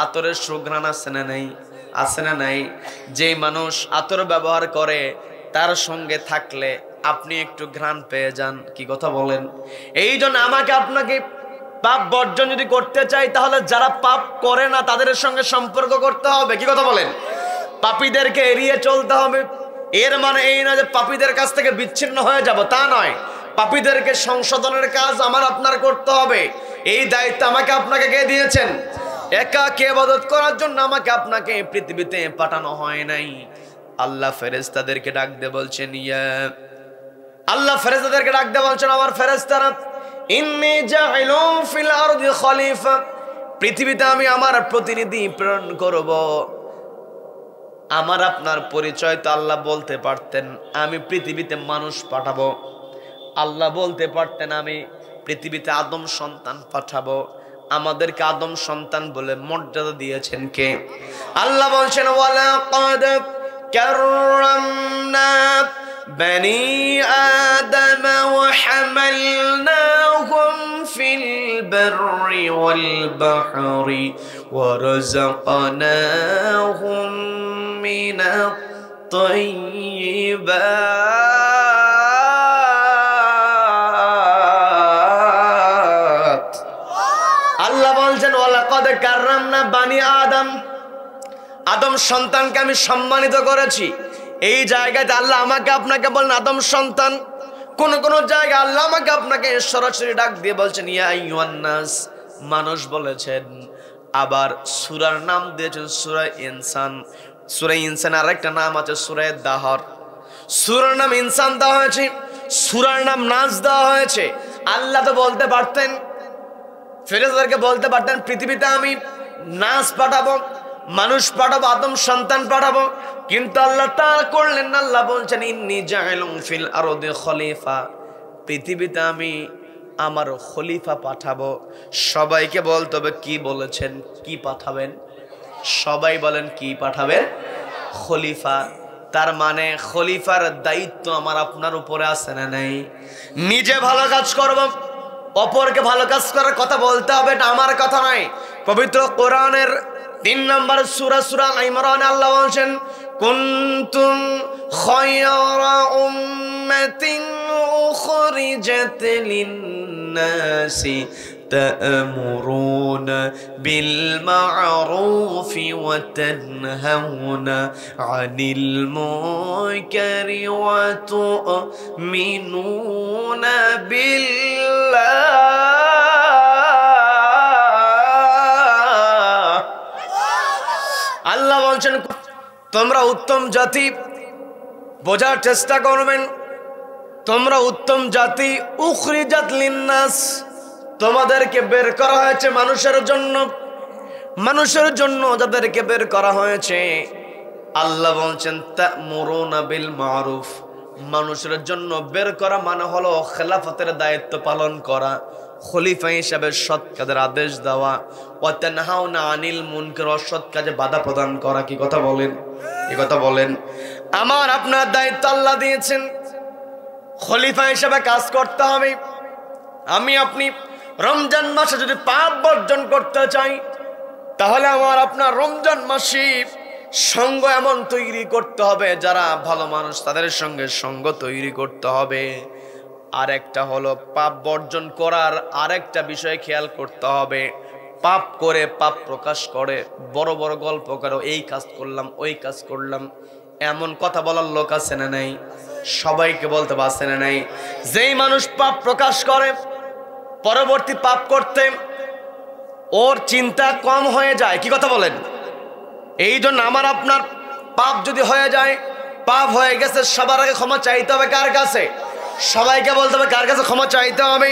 আতরের সুঘ্রাণ আছে না নাই? আছে না নাই? যে মানুষ আতর ব্যবহার করে তার সঙ্গে থাকলে আপনি একটু ঘ্রাণ পেয়ে যান। কি কথা বলেন? এই জন্য আমাকে আপনাকে পাপ বর্জন যদি করতে চাই তাহলে যারা পাপ করে না তাদের সঙ্গে সম্পর্ক করতে হবে। কি কথা বলেন? পাপীদেরকে এড়িয়ে চলতে হবে। এর মানে এই না যে পাপীদের কাছ থেকে বিচ্ছিন্ন হয়ে যাব, তা নয়। পাপীদেরকে সংশোধনের কাজ আমার আপনার করতে হবে। এই দায়িত্ব আমাকে আপনাকে কে দিয়েছেন? একাকে ইবাদত করার জন্য আমাকে আপনাকে পৃথিবীতে পাঠানো হয় নাই। আল্লাহ ফেরেশতাদেরকে ডাক দিয়ে বলছেন আমার ফেরেশতারা ইন্নী জাইলুন ফিল আরদি খলিফা, পৃথিবীতে আমি আমার প্রতিনিধি প্রেরণ করব। আমার আপনার পরিচয় তো আল্লাহ বলতে পারতেন আমি পৃথিবীতে মানুষ পাঠাবো, আল্লাহ বলতে পারতেন আমি পৃথিবীতে আদম সন্তান পাঠাবো। আমাদেরকে আদম সন্তান বলে মর্যাদা দিয়েছেন কে? আল্লাহ বলছেন ওয়ালাকাদ কাররামনা বনি আদম ওয়া হামালনাহুম ফিল বাররি ওয়াল বাহরি ওয়া রাযাকনাহুম মিনাত তাইয়্যিবাত। আল্লাহ বলছেন ওয়ালাকাদ কাররামনা বনি আদম, আদম সন্তানকে আমি সম্মানিত করেছি। এই জায়গাতে আল্লাহ আমাকে আপনাকে বলেন আদম সন্তান। কোন কোন জায়গায় আল্লাহ আমাকে আপনাকে সরাসরি ডাক দিয়ে বলছেন ইয়া আইয়ুহান নাস, মানুষ বলেছেন। আবার সূরার নাম দিয়েছেন সূরা ইনসান। সূরা ইনসান আরেকটা নাম আছে সূরা দাহর। সূরার নাম ইনসান দেওয়া হয়েছে, সূরার নাম নাস দেওয়া হয়েছে। আল্লাহ তো বলতে পারতেন, ফেরেশতাদেরকে বলতে পারতেন পৃথিবীতে আমি নাস পাঠাবো, মানুষ পাঠাবো, আদম সন্তান পাঠাবো, কিন্তু আল্লাহ তা করলেন না। আল্লাহ বলছেন ইন্নী জাইলুন ফিল আরদি খলিফা, পৃথিবীতে আমি আমার খলিফা পাঠাবো। সবাইকে বলতে হবে কি বলেছেন, কি পাঠাবেন? সবাই বলেন কি পাঠাবেন? খলিফা। তার মানে খলিফার দায়িত্ব আমার আপনার উপরে আছে না নাই? নিজে ভালো কাজ করব, অপরকে ভালো কাজ করার কথা বলতে হবে, এটা আমার কথা নয়। পবিত্র কোরআনের 3 নম্বর সূরা সূরা ইমরানে আল্লাহ বলেন কুনতুম খায়রা উম্মাতিন উখরিজাত লিন-নাসি তা'মুরুন বিল মা'রুফি ওয়া তানহাউনা আনিল মুনকারি ওয়া তু'মিনুনা বিল্লাহ। আল্লাহ বলছেন তোমরা উত্তম জাতি, বোঝার চেষ্টা করবেন, তোমরা উত্তম জাতি। উখরিজাত লিন্নাস, তোমাদেরকে বের করা হয়েছে মানুষের জন্য, মানুষের জন্য যাদেরকে বের করা হয়েছে। আল্লাহ বলছেন তা'মুরুনা বিল মা'রুফ, মানুষের জন্য বের করা মানে হলো খেলাফতের দায়িত্ব পালন করা, খলিফা হিসাবে সৎ কাজের আদেশ দেওয়া। ওয়া তানহাউনা আনিল মুনকার, অসৎ কাজে বাধা প্রদান করা। কি কথা বলেন? এই কথা বলেন। আমার আপনার দায়িত্ব আল্লাহ দিয়েছেন, খলিফা হিসাবে কাজ করতে হবে। আমি আপনি রমজান মাসে যদি পাপ বর্জন করতে চাই, তাহলে আমার আপনার রমজান মাসে সঙ্গ এমন তৈরি করতে হবে, যারা ভালো মানুষ তাদের সঙ্গে সঙ্গ তৈরি করতে হবে। আর একটা হলো পাপ বর্জন করার আরেকটা বিষয় খেয়াল করতে হবে। পাপ করে, পাপ প্রকাশ করে, বড় বড় গল্প করে, এই কাজ করলাম, ওই কাজ করলাম, এমন কথা বলার লোক আছে না নাই? সবাইকে বলতে পারছে না নাই? যেই মানুষ পাপ প্রকাশ করে, পরবর্তী পাপ করতে ওর চিন্তা কম হয়ে যায়। কি কথা বলেন? এই জন্য আমার আপনার পাপ যদি হয়ে যায়, পাপ হয়ে গেছে, সবার আগে ক্ষমা চাইতে হবে কার কাছে? সবাইকে বলতে হবে কার কাছে ক্ষমা চাইতে হবে।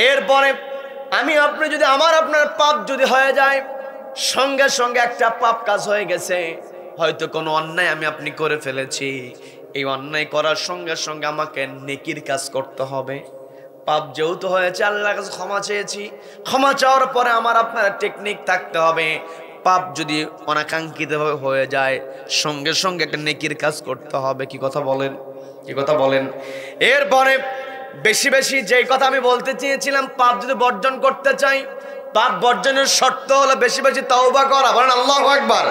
এরপরে আমি আপনি যদি আমার আপনার পাপ যদি হয়ে যায়, সঙ্গে সঙ্গে একটা পাপ কাজ হয়ে গেছে, হয়তো কোনো অন্যায় আমি আপনি করে ফেলেছি, এই অন্যায় করার সঙ্গে সঙ্গে আমাকে নেকির কাজ করতে হবে। পাপ যেহেতু হয়েছে, আল্লাহর কাছে ক্ষমা চেয়েছি, ক্ষমা চাওয়ার পরে আমার আপনার টেকনিক থাকতে হবে। পাপ যদি অনাকাঙ্ক্ষিতভাবে হয়ে যায়, সঙ্গে সঙ্গে একটা নেকির কাজ করতে হবে। কি কথা বলেন? কি কথা বলেন? এরপরে বেশি বেশি যেই কথা আমি বলতে চেয়েছিলাম, পাপ যদি বর্জন করতে চাই, পাপ বর্জনের শর্ত হলো বেশি বেশি তওবা করা। বলেন আল্লাহু আকবার।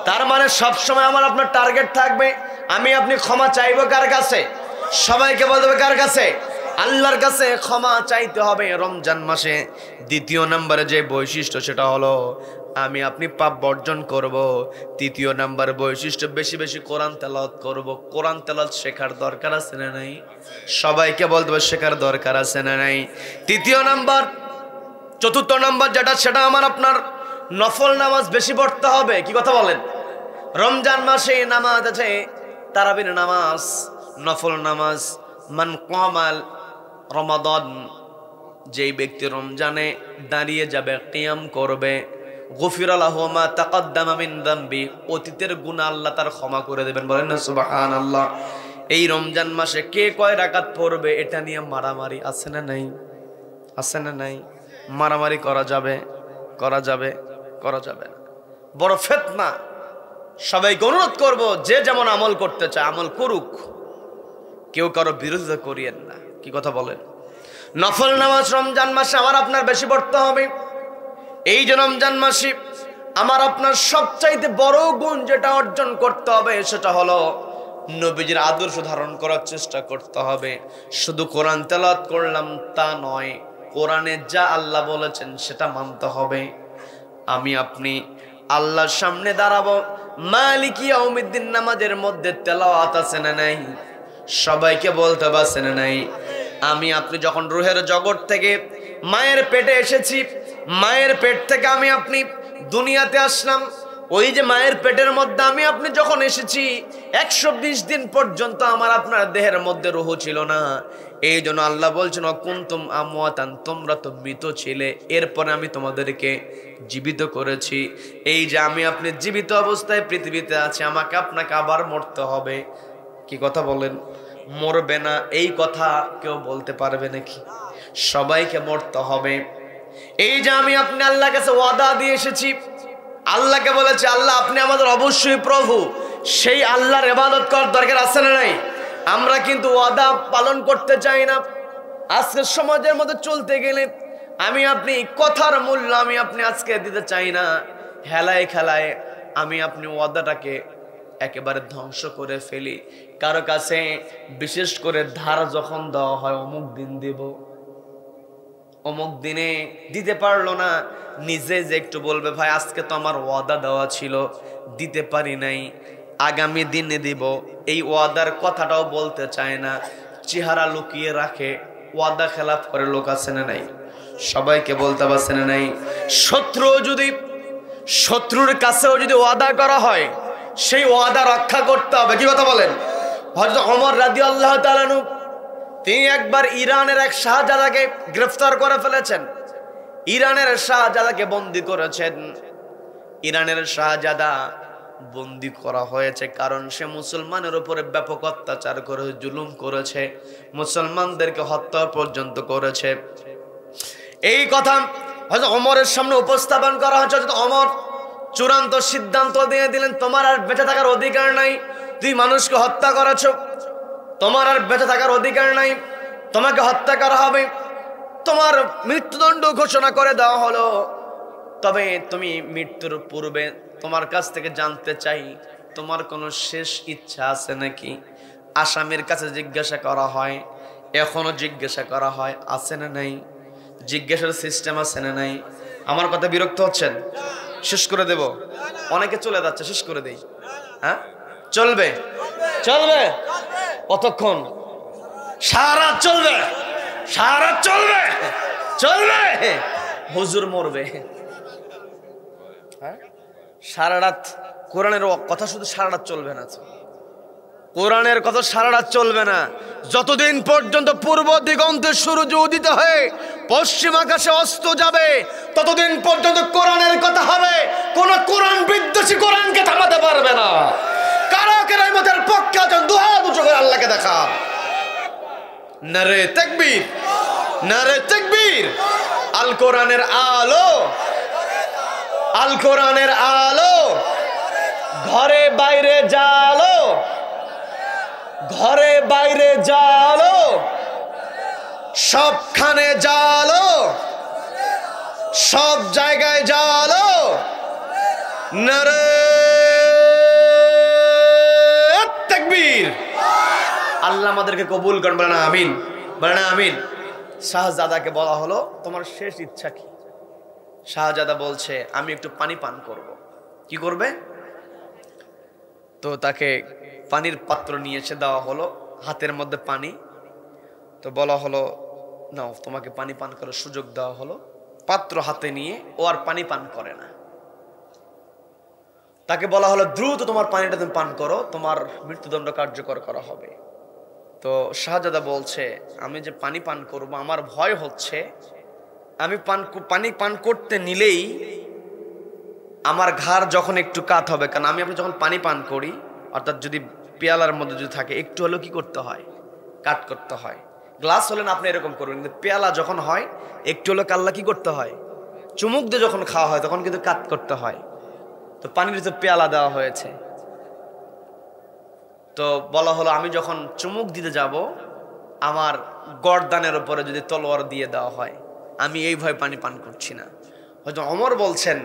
তার মানে সবসময় আমার আপনার টার্গেট থাকবে, আমি আপনি ক্ষমা চাইবো কার কাছে? সবাইকে বলতে হবে কার কাছে? আল্লাহর কাছে ক্ষমা চাইতে হবে রমজান মাসে। দ্বিতীয় নম্বরে যে বৈশিষ্ট্য, সেটা হলো আমি আপনি পাপ বর্জন করব। তৃতীয় নাম্বার বৈশিষ্ট্য, বেশি বেশি কোরআন তেলাওয়াত করব। কোরআন তেলাওয়াত শেখার দরকার আছে না নাই? সবাইকে বলতে হবে শেখার দরকার আছে না নাই? তৃতীয় নাম্বার। চতুর্থ নাম্বার যেটা, সেটা আমার আপনার নফল নামাজ বেশি পড়তে হবে। কি কথা বলেন? রমজান মাসে নামাজ আছে, তারাবির নামাজ, নফল নামাজ। মান কামাল রমাদান, যেই ব্যক্তি রমজানে দাঁড়িয়ে যাবে, কিয়াম করবে, গফিরা লাহু মা তাকাদ্দামা মিন যামবি, অতীতের গুনাহ আল্লাহ তার ক্ষমা করে দেবেন। বলেন না সুবহানাল্লাহ। এই রমজান মাসে কে কয় রাকাত পড়বে, এটা নিয়ে মারামারি আছে না নাই? আছে না নাই? মারামারি করা যাবে? করা যাবে? করা যাবে না। বড় ফিতনা। সবাইকে অনুরোধ করব, যে যেমন আমল করতে চায় আমল করুক, কেউ কারো বিরোধিতা করিয়েন না। কি কথা বলেন? নফল নামাজ রমজান মাসে আমার আপনার বেশি পড়তে হবে। এই যে রমজান মাসে আমার আপনার সবচাইতে বড় গুণ যেটা অর্জন করতে হবে, সেটা হলো নবীজির আদর্শ ধারণ করার চেষ্টা করতে হবে। শুধু কোরআন তেলাওয়াত করলাম তা নয়, কোরআনে যা আল্লাহ বলেছেন সেটা মানতে হবে। আমি আপনি আল্লাহর সামনে দাঁড়াবো, মালিক ইয়াউমিদ্দিন নামাজের মধ্যে তেলাওয়াত আছে না নাই? সবাইকে বলতে পারছে না নাই? আমি আপনি যখন রুহের জগৎ থেকে মায়ের পেটে এসেছি, মায়ের পেট থেকে আমি আপনি দুনিয়াতে আসলাম, ওই যে মায়ের পেটের মধ্যে আমি আপনি যখন এসেছি 120 দিন পর্যন্ত আমার আপনার দেহের মধ্যে রূহ ছিল না। এই জন্য আল্লাহ বলছেন কুনতুম আমওয়াতান, তোমরা তো মৃত ছিলে, এরপরে আমি তোমাদেরকে জীবিত করেছি। এই যে আমি আপনি জীবিত অবস্থায় পৃথিবীতে আছি, আমাকে আপনাকে আবার মরতে হবে। কি কথা বলেন? মরবে না এই কথা কেউ বলতে পারবে নাকি? সবাইকে মরতে হবে। এই যে আমি আপনি আল্লাহর কাছে ওয়াদা দিয়ে এসেছি, আল্লাহকে বলেছে আল্লাহ আপনি আমাদের অবশ্যই প্রভু, সেই আল্লাহর ইবাদত করার দরকার আছে না নাই? আমরা কিন্তু ওয়াদা পালন করতে চাই না। আজকের সমাজের মধ্যে চলতে গেলে আমি আপনি কথার মূল্য আমি আপনি আজকে দিতে চাই না। হেলায় খেলায় আমি আপনি ওয়াদাটাকে একেবারে ধ্বংস করে ফেলি। কারো কাছে বিশেষ করে ধার যখন দেওয়া হয়, অমুক দিন দেব, অমুক দিনে দিতে পারলো না, নিজে যে একটু বলবে ভাই আজকে তো আমার ওয়াদা দেওয়া ছিল দিতে পারি নাই, আগামী দিনে দিব, এই ওয়াদার কথাটাও বলতে চায় না, চেহারা লুকিয়ে রাখে, ওয়াদা খেলাফ করে লোক আছে না নাই? সবাইকে বলতে পারছে না নাই? শত্রুর কাছেও যদি ওয়াদা করা হয় সেই ওয়াদা রক্ষা করতে হবে। কি কথা বলেন? হযরত ওমর রাদিয়াল্লাহু তাআলা আনহু তিনি একবার ইরানের এক শাহজাদাকে গ্রেফতার করে ফেলেছেন। ইরানের শাহজাদাকে বন্দী করেছেন। ইরানের শাহজাদা বন্দী করা হয়েছে কারণ সে মুসলমানের উপরে ব্যাপক অত্যাচার করে, জুলুম করেছে, মুসলমানদেরকে হত্যা পর্যন্ত করেছে। এই কথা হযরত ওমরের সামনে উপস্থাপন করা হয়েছে। হযরত ওমর চূড়ান্ত সিদ্ধান্ত দিয়ে দিলেন, তোমার আর বেঁচে থাকার অধিকার নাই, তুই মানুষকে হত্যা করেছো, তোমার আর বেঁচে থাকার অধিকার নাই, তোমাকে হত্যা করা হবে, তোমার মৃত্যুদণ্ড ঘোষণা করে দেওয়া হলো। তবে তুমি মৃত্যুর পূর্বে তোমার কাছ থেকে জানতে চাই তোমার কোনো শেষ ইচ্ছা আছে নাকি? আসামির কাছে জিজ্ঞাসা করা হয়, এখনো জিজ্ঞাসা করা হয়, আছে না নাই? জিজ্ঞাসার সিস্টেম আছে না নাই? আমার কথা বিরক্ত হচ্ছেন? শেষ করে দেব? অনেকে চলে যাচ্ছে, শেষ করে দেই। হ্যাঁ চলবে? চলবে কতক্ষণ? সারা চলবে, সারা চলবে, চলবে। হুজুর মরবে। হ্যাঁ সারা রাত কোরআনের কথা শুধু সারা রাত চলবে না, কোরআনের কথা সারা রাত চলবে না। যতদিন পর্যন্ত পূর্ব দিগন্তে সূর্য উদিত হয়ে পশ্চিম আকাশে অস্ত যাবে ততদিন পর্যন্ত কোরআনের কথা হবে। কোন কোরআন বিদ্বেষী কোরআনকে থামাতে পারবে না। কারা কেরামতের পক্ষে আছেন দুই হাত উঁচু করে আল্লাহকে দেখা। নারে তাকবীর, নারে তাকবীর। আল কোরআনের আলো, আল কোরআনের আলো, ঘরে বাইরে জালো, ঘরে বাইরে জালো, সবখানে জালো, সব জায়গায় জালো। নারে তাকবীর। আল্লাহ আমাদেরকে কবুল করেন, বলেন আমিন, বলেন আমিন। শাহজাদাকে বলা হলো তোমার শেষ ইচ্ছা কি? শাহজাদা বলছে আমি একটু পানি পান করব। কি করবে? তো তাকে পানির পাত্র নিয়ে এসে দেওয়া হলো, হাতের মধ্যে পানি। তো বলা হলো নাও তোমাকে পানি পান করার সুযোগ দেওয়া হলো। পাত্র হাতে নিয়ে ও আর পানি পান করে না। তাকে বলা হলো দ্রুত তোমার পানিটা তুমি পান করো, তোমার মৃত্যুদণ্ড কার্যকর করা হবে। তো শাহজাদা বলছে আমি যে পানি পান করব আমার ভয় হচ্ছে, আমি পানি পান করতে নিলেই আমার ঘাড় যখন একটু কাত হবে, কারণ আমি আপনি যখন পানি পান করি অর্থাৎ যদি পেয়ালার মধ্যে যদি থাকে একটু হলেও কি করতে হয়? কাট করতে হয়। গ্লাস হলেন আপনি এরকম করবেন, কিন্তু পেয়ালা যখন হয় একটু হলেও কাল্লা কি করতে হয়? চুমুক দিয়ে যখন খাওয়া হয় তখন কিন্তু কাট করতে হয়। তো পানির তো পেয়ালা দেওয়া হয়েছে। তো বলা হলো আমি যখন চুমুক দিতে যাব আমার গর্দানের উপরে যদি তলোয়ার দিয়ে দেওয়া হয়, আমি এই ভয় পানি পান করছি না। হয়তো ওমর বলছেন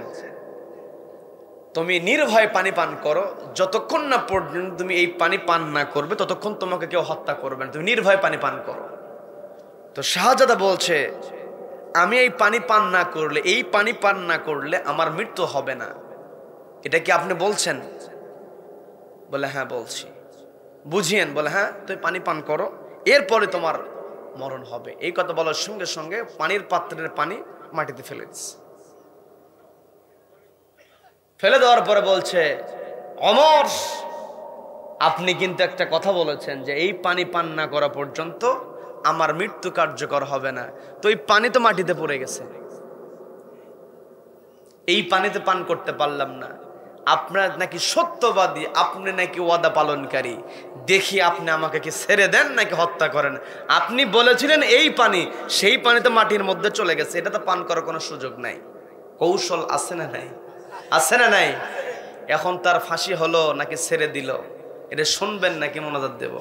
তুমি নির্ভয় পানি পান করো, যতক্ষণ না পর্যন্ত তুমি এই পানি পান না করবে ততক্ষণ তোমাকে কেউ হত্যা করবে না, তুমি নির্ভয় পানি পান করো। তো শাহজাদা বলছে আমি এই পানি পান না করলে, এই পানি পান না করলে আমার মৃত্যু হবে না, এটা কি আপনি বলছেন? বলে হ্যাঁ বলছি। বুঝিয়েন? বলে হ্যাঁ তুমি পানি পান করো, এরপরে তোমার মরণ হবে। এই কথা বলার সঙ্গে সঙ্গে পানির পাত্রের পানি মাটিতে ফেলে দিচ্ছে। ফেলে দেওয়ার পরে বলছে ওমর আপনি কিন্তু একটা কথা বলেছেন যে এই পানি পান না করা পর্যন্ত আমার মৃত্যু কার্যকর হবে না। তো এই পানি তো মাটিতে পড়ে গেছে, এই পানিতে পান করতে পারলাম না। আপনার নাকি সত্যবাদী, আপনি নাকি ওয়াদা পালনকারী, দেখি আপনি আমাকে কি ছেড়ে দেন নাকি হত্যা করেন। আপনি বলেছিলেন এই পানি, সেই পানি তো মাটির মধ্যে চলে গেছে, এটা তো পান করার কোনো সুযোগ নাই। কৌশল আছে না নাই? আছে না নাই? এখন তার ফাঁসি হলো নাকি ছেড়ে দিল, এটা শুনবেন নাকি মোনাজাত দেব?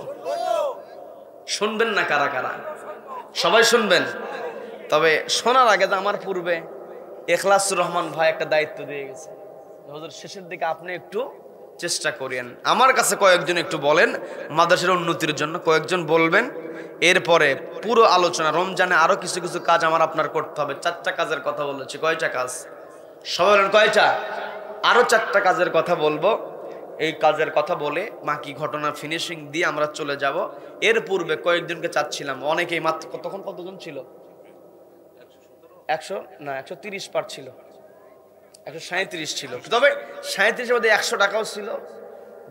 শুনবেন না কারা কারা? সবাই শুনবেন। তবে শোনার আগে তো আমার পূর্বে ইখলাসুর রহমান ভাই একটা দায়িত্ব দিয়ে গেছে, হুজুর শেষের দিকে আপনি একটু চেষ্টা করেন। আমার কাছে কয়েকজন একটু বলেন মাদ্রাসার উন্নতির জন্য, কয়েকজন বলবেন। এরপরে পুরো আলোচনা, রমজানে আরো কিছু কিছু কাজ আমার আপনার করতে হবে। 4টা কাজের কথা বলেছি। কয়টা কাজ? সবাই বলেন কয়টা? আরো 4টা কাজের কথা বলবো। এই কাজের কথা বলে বাকি ঘটনা ফিনিশিং দিয়ে আমরা চলে যাব। এর পূর্বে কয়েকজনকে চাচ্ছিলাম, অনেকেই মাত্র তখন কতজন ছিল? 130 পার ছিল, 137 ছিল। তবে 37-এর মধ্যে 100 টাকাও ছিল,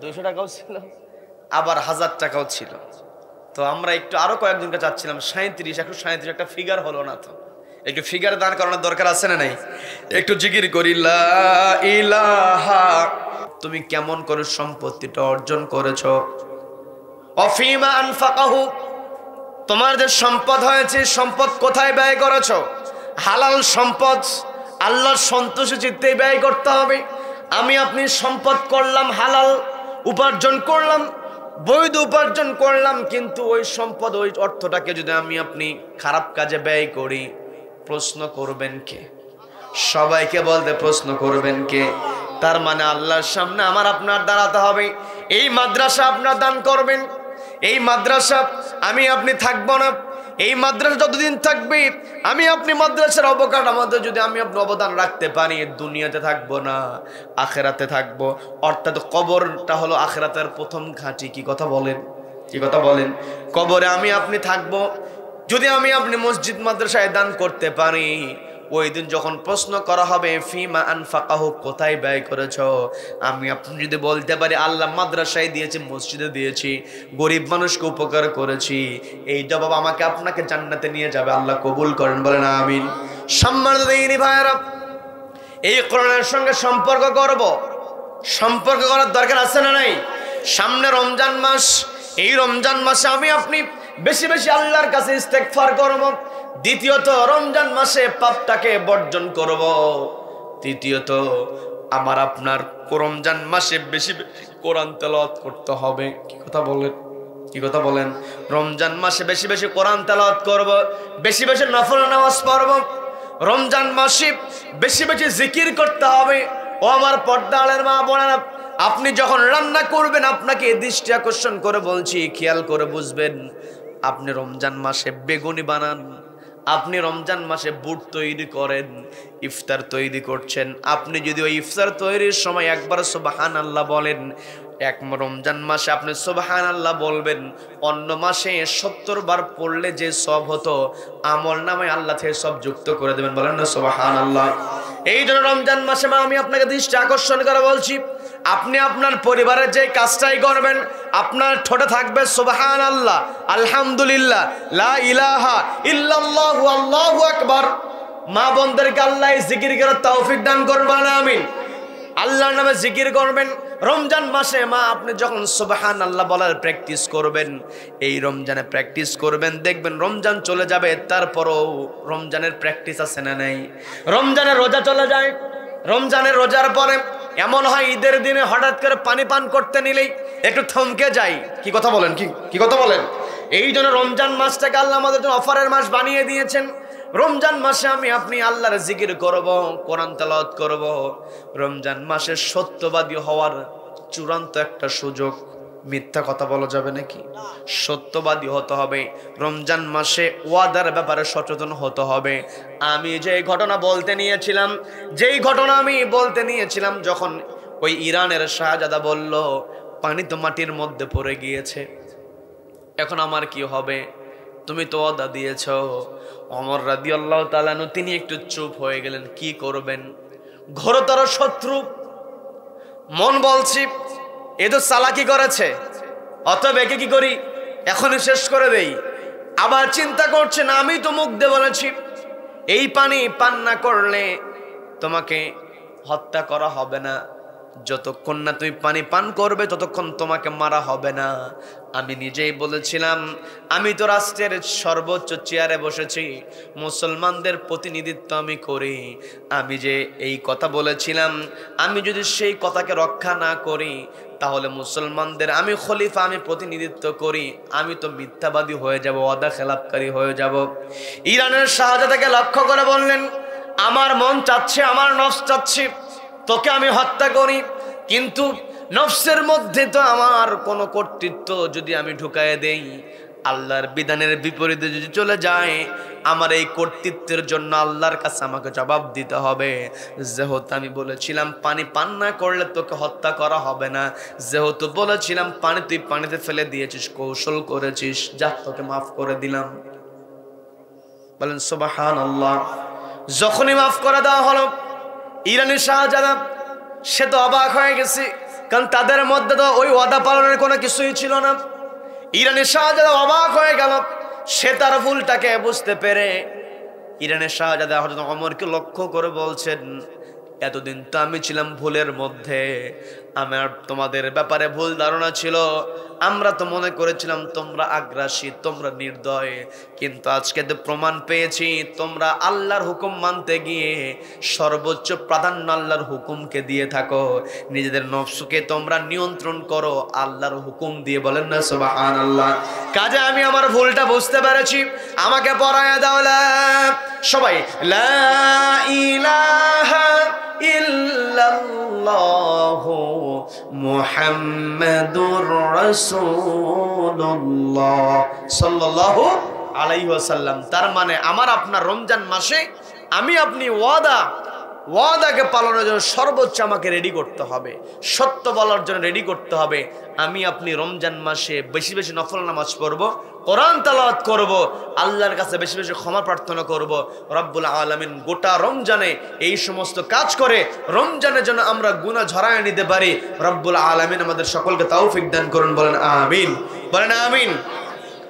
200 টাকাও ছিল, আবার 1000 টাকাও ছিল। তো আমরা একটু আরো কয়েকজনকে চাচ্ছিলাম 37, 137 একটা ফিগার হলো না। তো একটু ফিগার দান করানোর দরকার আছে না নাই? একটু জিকির করি লা ইলাহা। তুমি কেমন করে সম্পত্তিটা অর্জন করেছো? অফিমা আনফাকাহু, তোমার যে সম্পদ হয়েছে সম্পদ কোথায় ব্যয় করেছো? হালাল সম্পদ, আল্লাহর সন্তুষ্টি চিত্তে ব্যয় করতে হবে। আমি আপনি সম্পদ করলাম, হালাল উপার্জন করলাম, বৈধ উপার্জন করলাম, কিন্তু ওই সম্পদ, ওই অর্থটাকে যদি আমি আপনি খারাপ কাজে ব্যয় করি, প্রশ্ন করবেন কে? সবাইকে বলতে প্রশ্ন করবেন কে? তার মানে আল্লাহর সামনে আমার আপনার দাঁড়াতে হবে। এই মাদ্রাসা আপনার দান করবেন, এই মাদ্রাসা আমি আপনি থাকবো না। এই মাদ্রাসা যতদিন থাকবে আমি আপনি মাদ্রাসার অবকাঠামোতে যদি আমি আপনি অবদান রাখতে পারি, দুনিয়াতে থাকবো না, আখেরাতে থাকবো। অর্থাৎ কবরটা হলো আখেরাতের প্রথম ঘাঁটি। কি কথা বলেন? কি কথা বলেন? কবরে আমি আপনি থাকবো যদি আমি আপনি মসজিদ মাদ্রাসায় দান করতে পারি। ওই দিন যখন প্রশ্ন করা হবে ফিমা আনফাকাহু, কোথায় ব্যয় করেছো, আমি আপনি যদি বলতে পারি আল্লাহ মাদ্রাসায় দিয়েছি, মসজিদে দিয়েছি, গরিব মানুষকে উপকার করেছি, এই জবাব আমাকে আপনাকে জান্নাতে নিয়ে যাবে। আল্লাহ কবুল করেন, বলেন আমিন। সম্মানিত দিনী ভাইরা, এই কোরআনের সঙ্গে সম্পর্ক করব, সম্পর্ক করার দরকার আছে না নাই? সামনে রমজান মাস, এই রমজান মাসে আমি আপনি বেশি বেশি আল্লাহর কাছে ইস্তেগফার করব। দ্বিতীয়ত, রমজান মাসে পাপটাকে বর্জন করব। তৃতীয়ত, আমার আপনার রমজান মাসে বেশি বেশি কোরআন তেলাওয়াত করতে হবে। কি কথা বলেন? কি কথা বলেন? রমজান মাসে বেশি বেশি কোরআন তেলাওয়াত করব, বেশি বেশি নফল নামাজ পড়ব। রমজান মাসে বেশি বেশি জিকির করতে হবে। ও আমার পর্দার মা বোনেরা, আপনি যখন রান্না করবেন, আপনাকে দৃষ্টি আকর্ষণ করে বলছি, খেয়াল করে বুঝবেন। আপনি রমজান মাসে বেগুনি বানান, আপনি রমজান মাসে বুট তৈরি করেন, ইফতার তৈরি করছেন, আপনি যদি ওই ইফতার তৈরির সময় একবার সুবহানাল্লাহ বলেন, এক রমজান মাসে আপনি সুবহানাল্লাহ বলবেন, অন্য মাসে 70 বার পড়লে যে সব হতো, আমল নামায় আল্লাহ থেকে সব যুক্ত করে দেবেন। বলেন না সুবহানাল্লাহ। এই জন্য রমজান মাসে আমি আপনাকে দৃষ্টি আকর্ষণ করে বলছি, আপনি আপনার পরিবারের যে কাজটাই করবেন, আপনার ঠোঁটে থাকবে সুবহানাল্লাহ, আলহামদুলিল্লাহ, লা ইলাহা ইল্লাল্লাহু, আল্লাহু আকবার। মা বোনদেরকে আল্লাহ জিকির করার তৌফিক দান করবেন, আমিন। আল্লাহর নামে জিকির করবেন। রমজান মাসে মা আপনি যখন সুবহানাল্লাহ বলার প্র্যাকটিস করবেন, এই রমজানে প্র্যাকটিস করবেন, দেখবেন রমজান চলে যাবে, তারপরও রমজানের প্র্যাকটিস আছে না নাই? রমজানের রোজা চলে যায়, রমজানের রোজার পরে এমন হয় ঈদের দিনে হঠাৎ করে পানি পান করতে নিলেই একটু থমকে যাই। কি কথা বলেন? কি কথা বলেন? এই জন্য রমজান মাসটাকে আল্লাহ আমাদের জন্য অফারের মাস বানিয়ে দিয়েছেন। রমজান মাসে আমি আপনি আল্লাহর জিকির করব, কোরআন তেলাওয়াত করব। রমজান মাসে সত্যবাদী হওয়ার চূড়ান্ত একটা সুযোগ। মিথ্যা কথা বলা যাবে নাকি? সত্যবাদী হতে হবে। রমজান মাসে ওয়াদার ব্যাপারে সচেতন হতে হবে। আমি যেই ঘটনা বলতে নিয়েছিলাম, যখন ওই ইরানের শাহজাদা বলল পানি তো মাটির মধ্যে পড়ে গিয়েছে, এখন আমার কি হবে? তুমি তো ওয়াদা দিয়েছ। ওমর রাদিয়াল্লাহু তাআলা আনহু তিনি একটু চুপ হয়ে গেলেন। কি করবেন? ঘোরতর শত্রু মন বলছি এ তো চালাকি করেছে, অতএব একে কি করি, এখনই শেষ করে দেই। আবার চিন্তা করছেন, আমি তো মুখ দিয়ে বলেছি এই পানি পান না করলে তোমাকে হত্যা করা হবে না, যতক্ষণ না তুমি পানি পান করবে ততক্ষণ তোমাকে মারা হবে না। আমি নিজেই বলেছিলাম, আমি তো রাষ্ট্রের সর্বোচ্চ চেয়ারে বসেছি, মুসলমানদের প্রতিনিধিত্ব আমি করি। আমি যে এই কথা বলেছিলাম, আমি যদি সেই কথাকে রক্ষা না করি, তাহলে মুসলমানদের আমি খলিফা, আমি প্রতিনিধিত্ব করি, আমি তো মিথ্যাবাদী হয়ে যাব, ওয়াদা খেলাপকারী হয়ে যাব। ইরানের শাহজাদাকে লক্ষ্য করে বললেন, আমার মন চাচ্ছে, আমার নফস চাচ্ছে তোকে আমি হত্যা করি, কিন্তু নফসের মধ্যে তো আমার কোনো কর্তৃত্ব যদি আমি ঢুকায় দেই, আল্লাহর বিধানের বিপরীতে যদি চলে যায়, আমার এই কর্তৃত্বের জন্য আল্লাহর কাছে আমাকে জবাব দিতে হবে। যেহেতু আমি বলেছিলাম পানি পান না করলে তোকে হত্যা করা হবে না, যেহেতু বলেছিলাম পানি তুই পানিতে ফেলে দিয়েছিস, কৌশল করেছিস, যা তোকে মাফ করে দিলাম। বলেন সুবহানাল্লাহ। যখনই মাফ করে দেওয়া হলো, ইরানি শাহজাদা সে তো অবাক হয়ে গেছে, কারণ তাদের মধ্যে তো ওই ওয়াদা পালনের কোনো কিছুই ছিল না। ইরানি শাহজাদা অবাক হয়ে গেল, সে তার ভুলটাকে বুঝতে পেরে ইরানের শাহজাদা হযরত ওমরকে লক্ষ্য করে বলছেন, এতদিন তো আমি ছিলাম ভুলের মধ্যে, আমার তোমাদের ব্যাপারে ভুল ধারণা ছিল, আমরা তো মনে করেছিলাম তোমরা আগ্রাসী, তোমরা নির্দয়, কিন্তু আজকে তো প্রমাণ পেয়েছি তোমরা আল্লাহর হুকুম মানতে গিয়ে সর্বোচ্চ প্রাধান্য আল্লাহর হুকুমকে দিয়ে থাকো, নিজেদের নফসকে তোমরা নিয়ন্ত্রণ করো আল্লাহর হুকুম দিয়ে। বলেন না সুবহানাল্লাহ। কাজে আমি আমার ভুলটা বুঝতে পেরেছি, আমাকে পড়ায়া দাও সবাই লা ইলাহা ইল্লাল্লাহু মুহাম্মাদুর রাসূলুল্লাহ সাল্লাল্লাহু আলাইহি ওয়াসাল্লাম। তার মানে আমার আপনার রমজান মাসে আমি আপনি ওয়াদাকে পালনের জন্য সর্বোচ্চ আমাকে রেডি করতে হবে, সত্য বলার জন্য রেডি করতে হবে। আমি আপনি রমজান মাসে বেশি বেশি নফল নামাজ পড়ব, কোরআন তেলাওয়াত করব, আল্লাহর কাছে বেশি বেশি ক্ষমা প্রার্থনা করব। রব্বুল আলামিন গোটা রমজানে এই সমস্ত কাজ করে রমজানের জন্য আমরা গুনাহ ঝরায় নিতে পারি। রব্বুল আলামিন আমাদের সকলকে তৌফিক দান করুন। বলেন আমিন, বলেন আমিন।